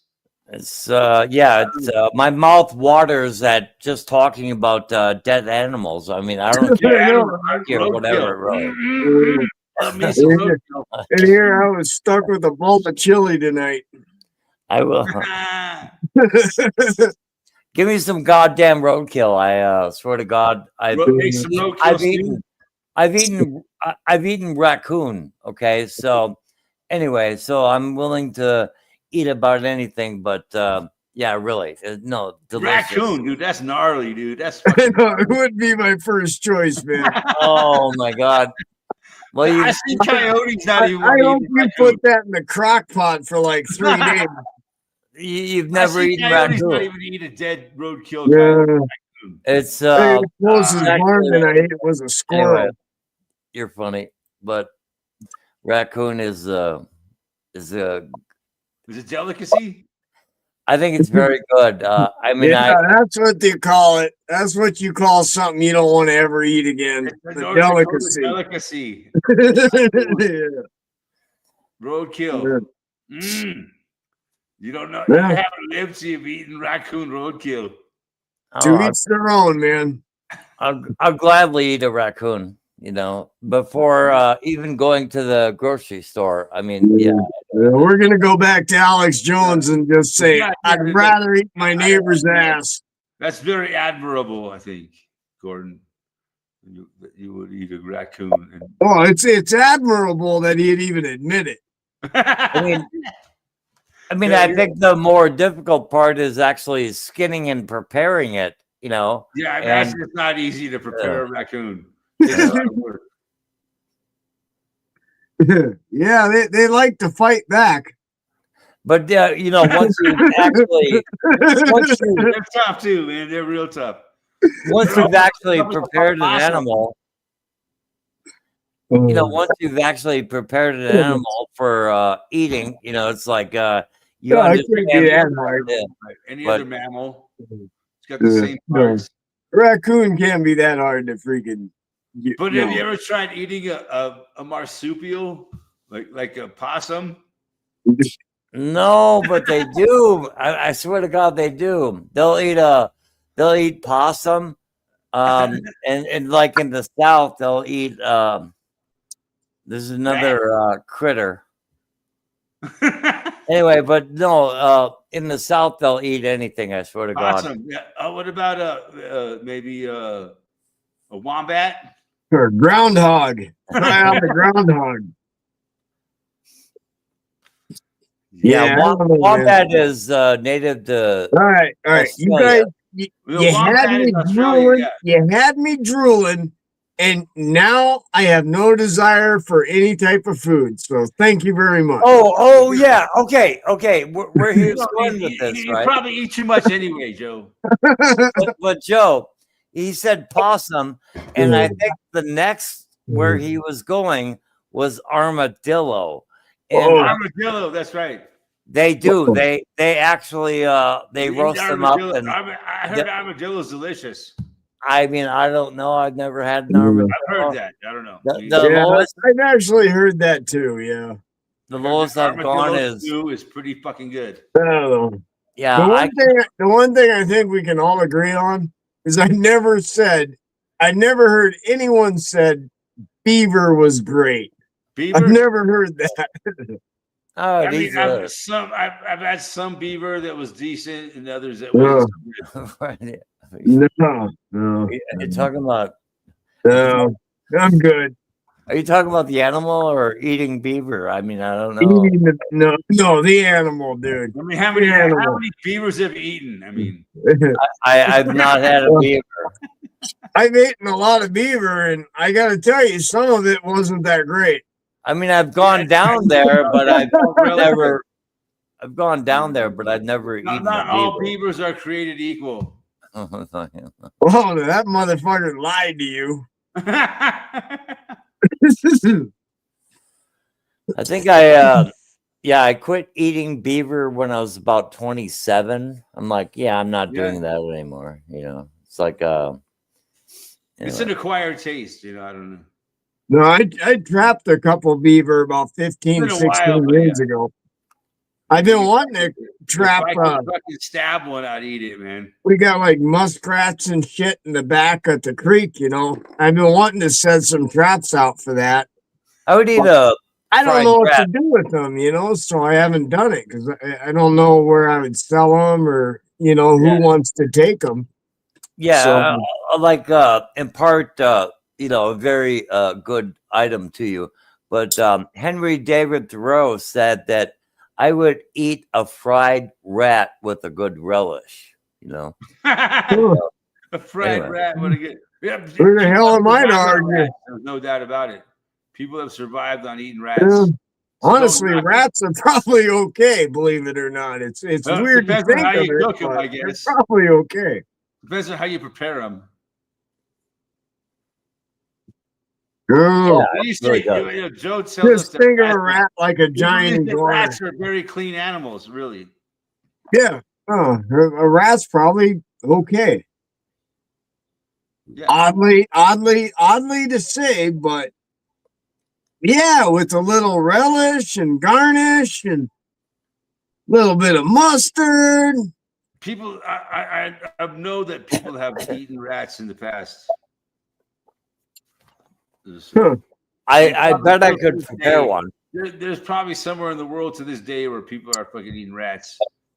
It's my mouth waters at just talking about dead animals. I mean, I don't care or whatever, really. And here I was stuck with a bowl of chili tonight. I will. Give me some goddamn roadkill. I swear to God, I've eaten raccoon. Okay, so anyway, so I'm willing to eat about anything, but yeah, really, no, delicious. Raccoon, dude, that's gnarly, dude. That's it would be my first choice, man. Oh my God. Well, I see coyotes not even. I hope you put that in the crock pot for like 3 days. You've never eaten raccoon. Not even eat a dead roadkill. Yeah. It's the closest barn I ate was a squirrel. Anyway, you're funny, but raccoon is a delicacy. I think it's very good. I mean, that's what they call it. That's what you call something you don't want to ever eat again. The delicacy. Yeah. Roadkill. You don't know. You haven't lived till you've eaten raccoon roadkill. To each their own, man. I'll gladly eat a raccoon. Before even going to the grocery store. I mean, yeah. We're gonna go back to Alex Jones and just say, I'd rather eat my neighbor's ass. That's very admirable, I think, Gordon. You would eat a raccoon. Oh, it's admirable that he'd even admit it. I mean, I mean, Yeah, I think the more difficult part is actually skinning and preparing it, you know. Yeah, I and imagine it's not easy to prepare a raccoon. It's a lot of work. Yeah, they like to fight back. but you know, once you've They're tough too, man. They're real tough. actually prepared an animal, you know, once you've actually prepared an animal for eating, you know, it's like you No, it couldn't be understand. that hard. Right. Any But- other mammal, it's got the same No. parts. Raccoon can't be that hard to freaking. But have you ever tried eating a marsupial, like a possum? No, but they do. I swear to God, they do. They'll eat possum, and like in the South, they'll eat. There's another critter. Anyway, but no, in the South they'll eat anything. I swear to God. Possum. Yeah. What about maybe a wombat? Or groundhog. Try out the groundhog. Yeah, I don't know, man. wombat is native to. All right. You Australia. guys, The you wombat had me is Australia, drooling. yeah. You had me drooling, and now I have no desire for any type of food. So thank you very much. Oh yeah. Okay. We're here going with this, You right? probably eat too much anyway, Joe. But Joe, he said possum, and I think the next where he was going was armadillo. And Oh. Armadillo, that's right. they do. They actually they You eat roast them up, armadillo. and I heard armadillo's delicious. I mean, I don't know. I've never had an armadillo. I've heard that. I don't know. The Yeah, lowest, I've actually heard that too. Yeah. the lowest I've gone Armadillo is stew is pretty fucking good. I don't know. yeah. The one thing I think we can all agree on is I never heard anyone said beaver was great. Beaver. I've never heard that. Oh, I these mean, are I've had some beaver that was decent, and others that wasn't. so good. No. You're talking about? No, I'm good. Are you talking about the animal or eating beaver? I mean, I don't know. Eating no, the animal, dude. I mean, how many Animal. beavers have you eaten? I mean, I've not had a beaver. I've eaten a lot of beaver, and I got to tell you, some of it wasn't that great. I mean, I've gone down there, but I've Really? never. I've gone down there, but I've never eaten not a all beaver. beavers are created equal. Oh, that motherfucker lied to you. I think I quit eating beaver when I was about 27. I'm like, yeah, I'm not doing that anymore. You know, it's like It's an acquired taste, you know. I don't know. No, I trapped a couple beaver about 15, It's been a 16 while, but years ago. I've been wanting to trap. If I could fucking stab one, I'd eat it, man. We got like muskrats and shit in the back at the creek, you know. I've been wanting to set some traps out for that. I would eat a. I don't fried know what rat. to do with them, you know, so I haven't done it because I don't know where I would sell them or, you know, who wants to take them. Yeah, So- like impart you know, a very good item to you. But Henry David Thoreau said that I would eat a fried rat with a good relish. You know, A fried Anyway. rat, what a good. Yeah, Where the hell am I to people have survived on argue? rats, There's no doubt about it. People have survived on eating rats. Yeah. So Honestly, don't knock it. rats are probably okay, believe it or not. It's Well, it weird to depends on think how of you it, cook 'em, but I they're guess. probably okay. Depends on how you prepare them. Oh, You really say, does. you know, Joe tells us just that think of a rats- rat like a he giant believes that iguana. rats are very clean animals, really. Yeah. Oh, a rat's probably okay. Yeah. Oddly to say, but yeah, with a little relish and garnish and a little bit of mustard. People, I know that people have eaten rats in the past. Huh. I bet I could Hey. prepare one. There's probably somewhere in the world to this day where people are fucking eating rats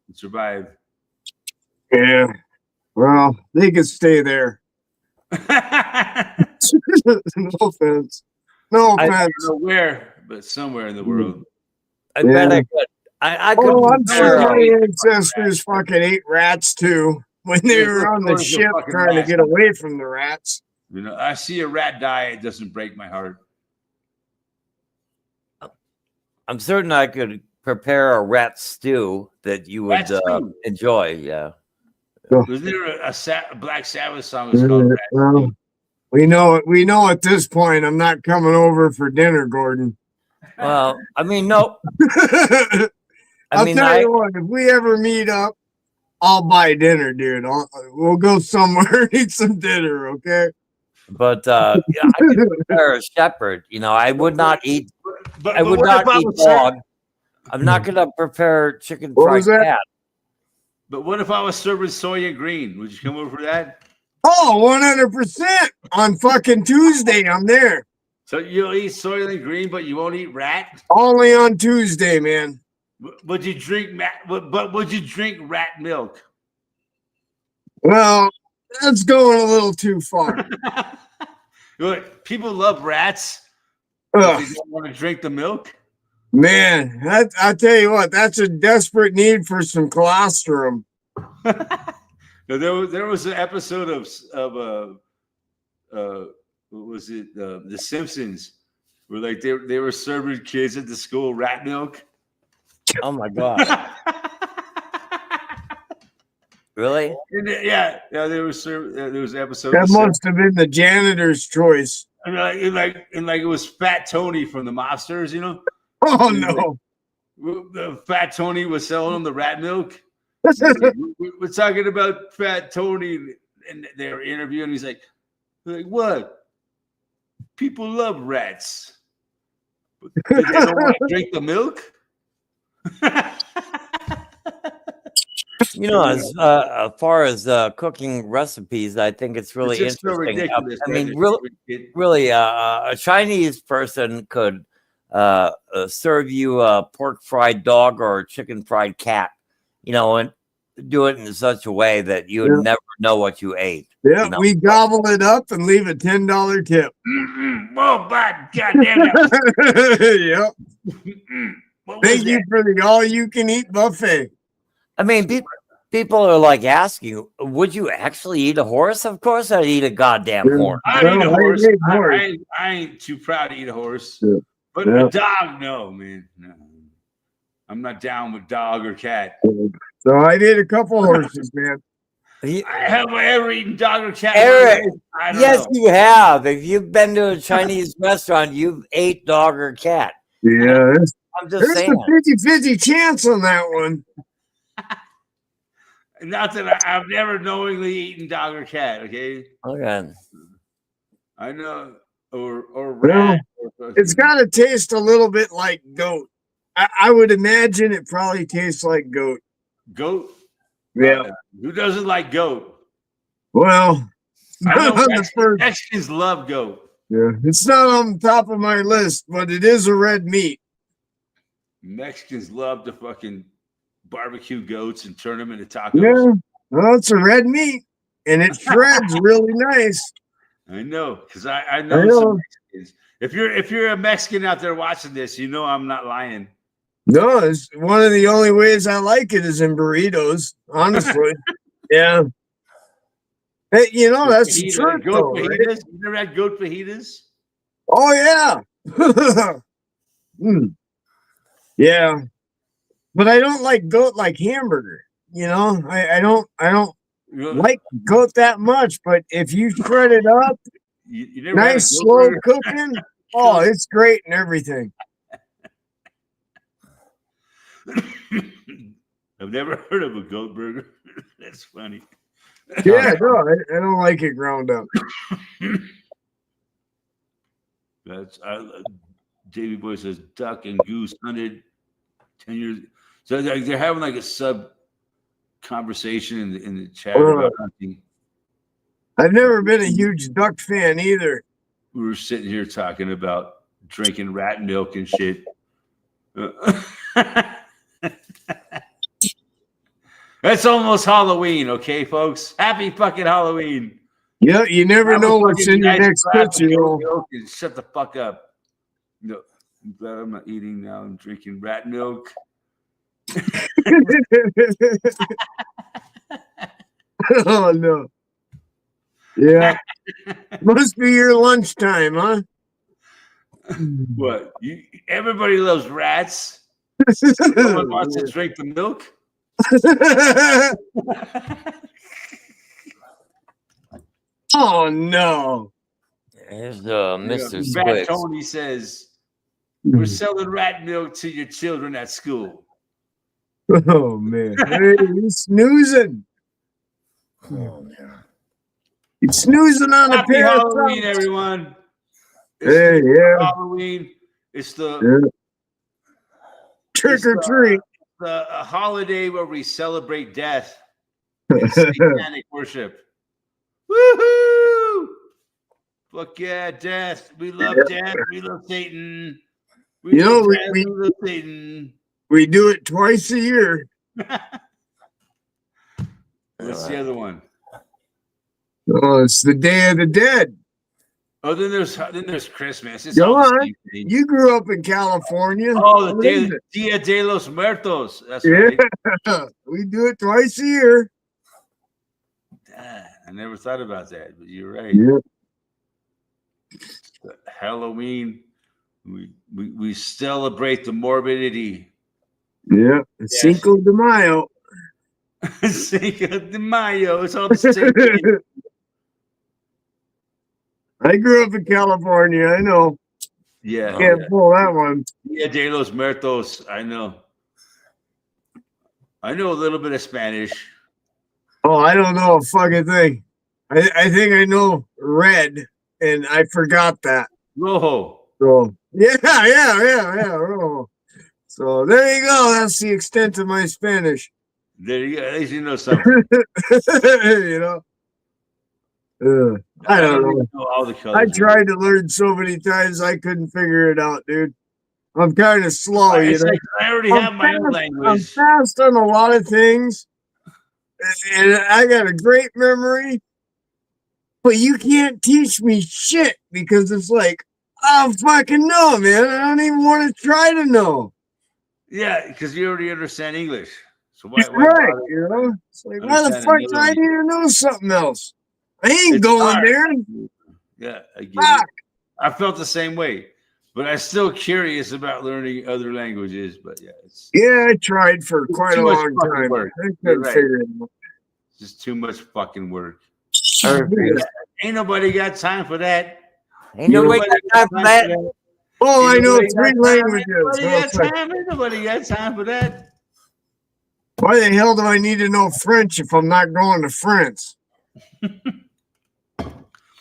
and survive. Yeah. Well, they could stay there. I No offense. No I- offense. don't know where, but somewhere in the world. I bet Yeah. I could Oh, I'm sure compare, my ancestors fucking ate rats too when they Yeah, were on the those are ship fucking trying to rats. get away from the rats. You know, I see a rat die, it doesn't break my heart. I'm certain I could prepare a rat stew that you would Rat stew? enjoy. Yeah. Was there a Black Sabbath song was called Rat Well, Stew? we know at this point I'm not coming over for dinner, Gordon. Well, I mean, no. I'll tell you what, if we ever meet up, I'll buy dinner, dude. We'll go somewhere and eat some dinner, okay? But yeah, I could prepare a shepherd. You know, I would not eat. But I would what not if I eat was dog. I'm not gonna prepare chicken What fried was that? cat. But what if I was serving soy and green? Would you come over for that? Oh, 100% on fucking Tuesday. I'm there. So you'll eat soy and green, but you won't eat rat? Only on Tuesday, man. Would you drink but would you drink rat milk? Well, that's going a little too far. Look, people love rats. But Ugh, they don't want to drink the milk. man, I tell you what, that's a desperate need for some colostrum. There was an episode of what was it? The Simpsons, where like they were serving kids at the school rat milk. Oh my god! Really? Yeah, they were serving. There was an episode. That of must have been the janitor's choice. and like it was Fat Tony from the Mobsters, you know. Oh And, no. The Fat Tony was selling them the rat milk. We're talking about Fat Tony, and they were interviewing. He's like, what? People love rats, but they don't want to drink the milk. You know, as far as cooking recipes, I think it's really It's just so interesting. ridiculous. I man. mean, really, a Chinese person could serve you a pork fried dog or a chicken fried cat, you know, and do it in such a way that you would never know what you ate. Yeah, you know? we gobble it up and leave a $10 tip. Oh, my goddamn it. Yep. Thank you for the all-you-can-eat buffet. I mean, people are like asking, would you actually eat a horse? Of course I'd eat a goddamn horse. I'd eat a Well, horse. I ate horse. I ain't too proud to eat a horse. Yeah. But Yeah. a dog, no, man. No. I'm not down with dog or cat. So I did a couple horses, man. Have I ever eaten dog or cat? Eric, I don't yes, know. you have. If you've been to a Chinese restaurant, you've ate dog or cat. Yeah, I'm just there's saying. a 50-50 chance on that one. Not that I've never knowingly eaten dog or cat. Okay, Okay. I know, or rat. It's got to taste a little bit like goat. I would imagine it probably tastes like goat. Goat. Yeah. Who doesn't like goat? Well, I know not on the Mexicans, first. Mexicans love goat. Yeah, it's not on top of my list, but it is a red meat. Mexicans love to fucking barbecue goats and turn them into tacos. Yeah, well, it's a red meat, and it shreds really nice. I know, because I know some Mexicans. If you're a Mexican out there watching this, you know I'm not lying. No, it's one of the only ways I like it is in burritos. Honestly, yeah. Hey, you know that's the truth, Goat though, right? fajitas. You never had goat fajitas? Oh yeah. Yeah. But I don't like goat like hamburger. You know, I don't like goat that much. But if you shred it up, You never had a nice goat slow burger? cooking, oh, it's great and everything. I've never heard of a goat burger. That's funny. Yeah, no, I don't like it ground up. That's Davey Boy says duck and goose hunted 10 years. So they're having like a sub conversation in the chat about hunting. I've never been a huge duck fan either. We were sitting here talking about drinking rat milk and shit. That's almost Halloween, okay, folks? Happy fucking Halloween. Yeah, you never know what's in your Nice next glass of Tootsie Roll. milk and shut the fuck up. No, I'm glad I'm not eating now. I'm drinking rat milk. Oh no. Yeah. Must be your lunchtime, huh? What? Everybody loves rats. Someone wants to drink the milk. Oh no. Here's Yeah, Mr. Rat Squix. Tony says, "We're selling rat milk to your children at school." Oh man. Hey, you snoozing. You snoozing on a Happy pair of Halloween, socks. everyone! It's Hey, the yeah. Halloween. It's the Yeah. Trick it's or treat. a holiday where we celebrate death and satanic worship. Woohoo! Fuck yeah, death. We love death. We love Satan. We You know, love we- death. we- We love Satan. We do it twice a year. What's the other one? Oh, it's the Day of the Dead. Oh, then there's Christmas. It's Go all the on. same thing. You grew up in California. Oh, the What Dia, is it? Dia de los Muertos. That's Yeah. right. We do it twice a year. Ah, I never thought about that, but you're right. Yeah. Halloween, we celebrate the morbidity. Yeah. Cinco de Mayo. Cinco de Mayo. It's all the same thing. I grew up in California. I know. Yeah. Can't pull that one. Dia de los Muertos. I know. I know a little bit of Spanish. Oh, I don't know a fucking thing. I think I know red, and I forgot that. Rojo. So yeah. Oh. So there you go. That's the extent of my Spanish. There you go. At least you know something. You know. I don't know. even know all the colors. I tried to learn so many times I couldn't figure it out, dude. I'm kind of slow, you It's know. like I already I'm have my own I'm language. fast on a lot of things, and I got a great memory. But you can't teach me shit because it's like I don't fucking know, man. I don't even want to try to know. Yeah, because you already understand English. So why Right, bother? you know? It's like, why the Understand fuck do I another need to know something else? I ain't It's going hard. there. Yeah, I get Fuck. it. I felt the same way, but I'm still curious about learning other languages. But yeah, it's Yeah, I tried for quite too a much long fucking time. work. I You're couldn't right. figure it out. just too much fucking work. Perfect. Ain't nobody got time for that. Ain't nobody got time for that. Oh, I Ain't know nobody got 3 time. languages. Ain't So nobody it's got like, time. Ain't nobody got time for that. why the hell do I need to know French if I'm not going to France?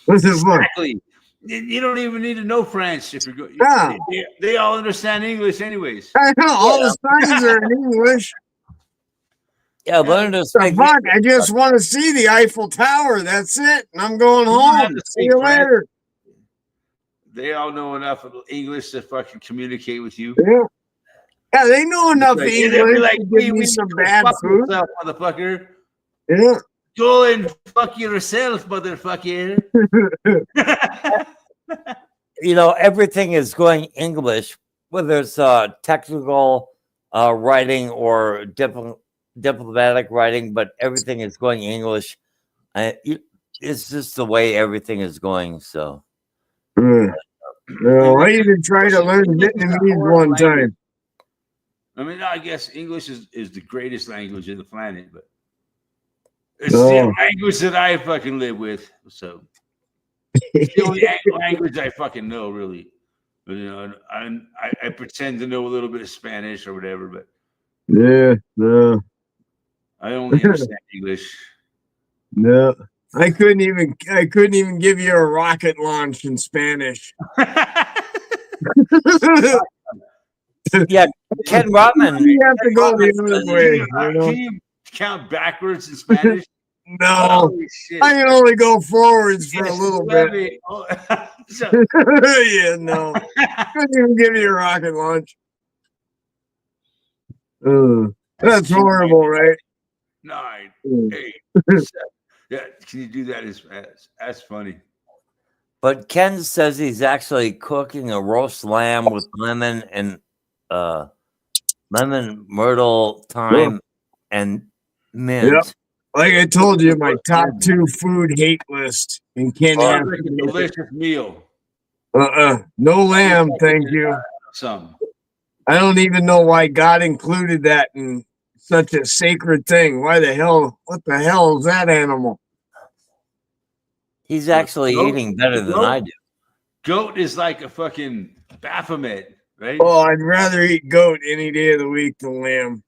What the fuck? Exactly. You don't even need to know French if you're going. Yeah. They all understand English, anyways. I know all the signs are in English. Yeah, learn to The speak. fuck? I just want to see the Eiffel Tower. That's it. And I'm going You don't have home. to See speak you French. later. They all know enough of English to fucking communicate with you. Yeah. Yeah, they know enough Like, English they'll be like, to give me some bad fuck food. yourself, motherfucker. Yeah. Go and fuck yourself, motherfucker. You know, everything is going English, whether it's technical writing or diplomatic writing, but everything is going English. It's just the way everything is going. So, No, I even tried to learn Vietnamese one time. I mean, I guess English is the greatest language in the planet, but it's Oh. the language that I fucking live with. So it's the only language I fucking know, really. But, you know, I pretend to know a little bit of Spanish or whatever, but Yeah, no, I only understand English. no. I couldn't even give you a rocket launch in Spanish. yeah, Ken Rodman. You have to go the other way. You know? Can you count backwards in Spanish? No, Holy shit. I can only go forwards for a Yes, little let bit. me- oh, so- Yeah, no. Couldn't even give you a rocket launch. That's horrible, right? 9, Mm. 8, 7. Yeah, can you do that? That's funny. But Ken says he's actually cooking a roast lamb with lemon and lemon, myrtle, thyme, and mint. Yep. Like I told you, my top 2 food hate list. And can't Oh, have Sounds like a delicious meal. no lamb, thank you. Some. I don't even know why God included that in such a sacred thing. Why the hell? What the hell is that animal? He's actually Goat? eating better than Goat? I do. Goat is like a fucking Baphomet, right? Oh, I'd rather eat goat any day of the week than lamb.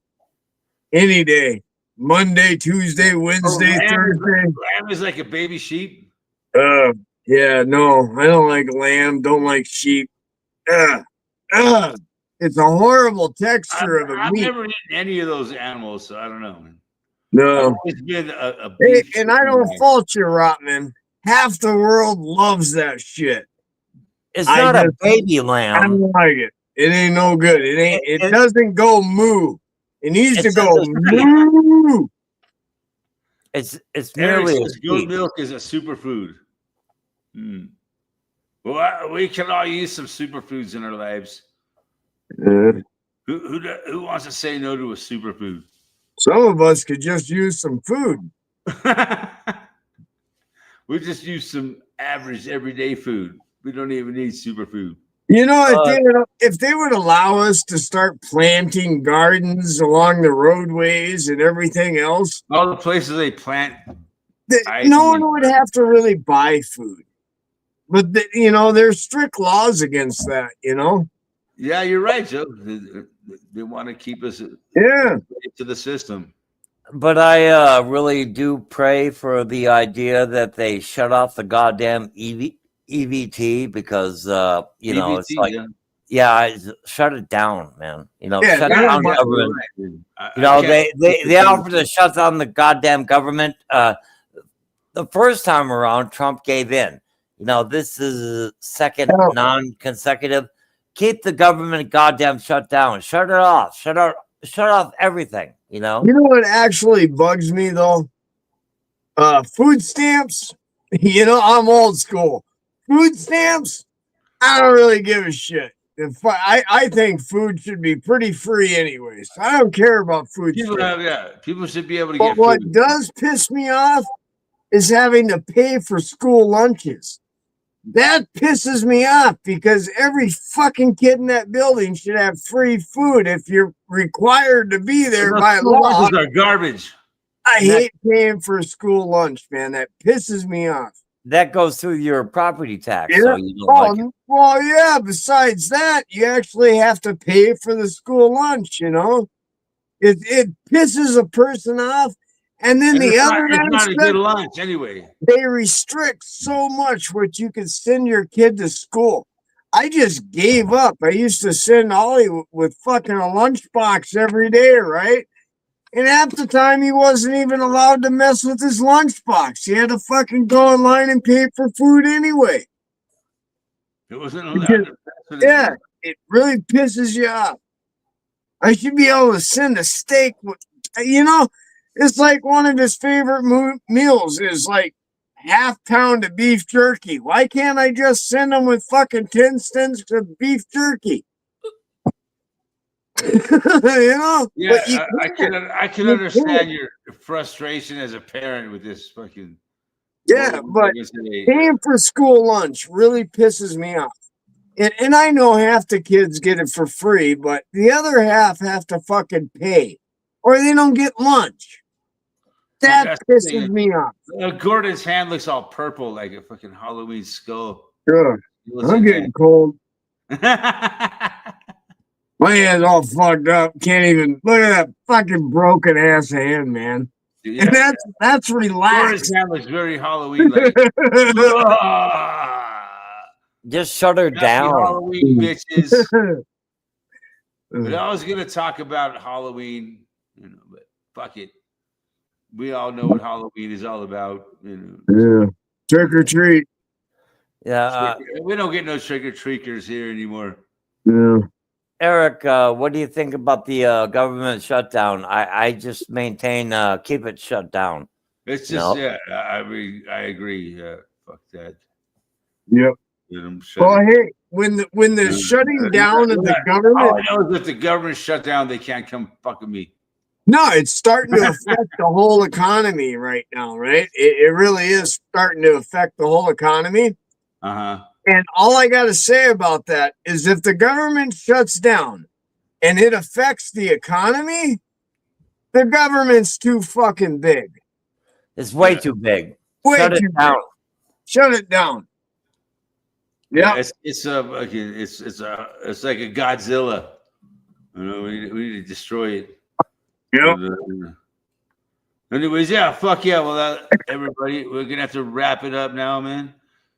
Any day. Monday, Tuesday, Wednesday, Thursday. Lamb is like a baby sheep. Yeah, no, I don't like lamb. Don't like sheep. It's a horrible texture of a I've meat. never eaten any of those animals, so I don't know. I've No. always been a Hey, beef and I chicken don't guy. fault you, Rotman. Half the world loves that shit. It's I not a just- baby I lamb. don't like it. It ain't no good. It It- doesn't go moo. It needs to It's go just a sheep. moo. It's Eric merely a says goat sheep. milk is a superfood. Well, we can all use some superfoods in our lives. Who wants to say no to a superfood? Some of us could just use some food. We just use some average everyday food. We don't even need superfood. You know, if they would allow us to start planting gardens along the roadways and everything else, All the places they plant. no one would have to really buy food. But there's strict laws against that. Yeah, you're right, Joe. They want to keep us Yeah. to the system. But I really do pray for the idea that they shut off the goddamn EVT because it's EBT, like shut it down, man. Yeah, shut no, down but- government. I They offered to shut down the goddamn government. The first time around, Trump gave in. This is second Oh. non-consecutive. Keep the government goddamn shut down. Shut it off. Shut off everything. You know what actually bugs me though? Food stamps. I'm old school. Food stamps. I don't really give a shit. I think food should be pretty free anyways. I don't care about food stamps. People should be able to But get what food. does piss me off is having to pay for school lunches. That pisses me off because every fucking kid in that building should have free food if you're required to be there Those by school law. lunches are garbage. I hate paying for school lunch, man. That pisses me off. That goes through your property tax. Yeah. So you don't like it. Well, yeah. Besides that, you actually have to pay for the school lunch. It pisses a person off. And then And the other it's not a aspect, good lunch anyway. they restrict so much what you can send your kid to school. I just gave up. I used to send Ollie with fucking a lunchbox every day, right? And half the time he wasn't even allowed to mess with his lunchbox. He had to fucking go online and pay for food anyway. It wasn't allowed. Yeah, it really pisses you off. I should be able to send a steak. It's like one of his favorite meals is like half pound of beef jerky. Why can't I just send him with fucking 10 cents of beef jerky? Yeah, But you I can understand your frustration as a parent with this fucking. yeah, but paying for school lunch really pisses me off. And I know half the kids get it for free, but the other half have to fucking pay or they don't get lunch. That pisses me off. Gordon's hand looks all purple like a fucking Halloween skull. Sure. I'm getting cold. My hand's all fucked up. Can't even look at that fucking broken ass hand, man. Yeah. And that's relaxed. Gordon's hand looks very Halloween like. Just shut her Happy down. Halloween, bitches. But I was gonna talk about Halloween, but fuck it. We all know what Halloween is all about. Yeah. Trick or treat. Yeah. We don't get no trick or treaters here anymore. Yeah. Eric, what do you think about the government shutdown? I just maintain keep it shut down. It's just I agree. Fuck that. Yep. I'm Well, shutting. hey, when the shutting down of the All government, I know is if the government shut down, they can't come fuck with me. no, it's starting to affect the whole economy right now, right? It really is starting to affect the whole economy. Uh-huh. And all I got to say about that is if the government shuts down and it affects the economy, the government's too fucking big. It's way Yeah. too big. Way Shut it too down. big. Shut it down. Yeah, Yeah. it's like a Godzilla. You know, we need to destroy it. Yeah. Anyways, yeah, fuck yeah. Well, everybody, we're gonna have to wrap it up now, man.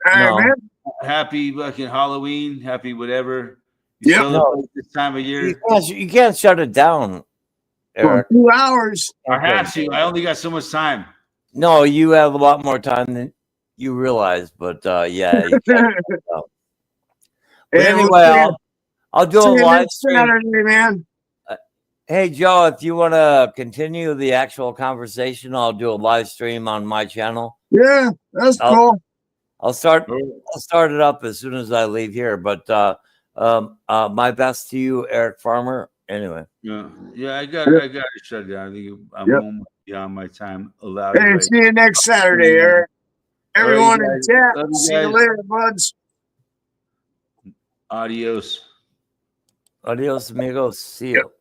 All right, No. man. Happy fucking Halloween. Happy whatever. Yep. Celebrate this time of year. You can't shut it down, For Eric. 2 hours. I have to. I only got so much time. No, you have a lot more time than you realize, but yeah. You can't. But Hey, anyway, we'll I'll do see a you live next stream. Saturday, man. Hey, Joe, if you want to continue the actual conversation, I'll do a live stream on my channel. Yeah, that's I'll- cool. I'll start it up as soon as I leave here. But my best to you, Eric Farmer. Anyway. Yeah, I got to shut down. I think I'm Yep. almost beyond my time allowed. Hey, see you next Saturday, Eric. Everyone in guys. chat, Love you see you guys. later, buds. Adios. Adios, amigos. See you.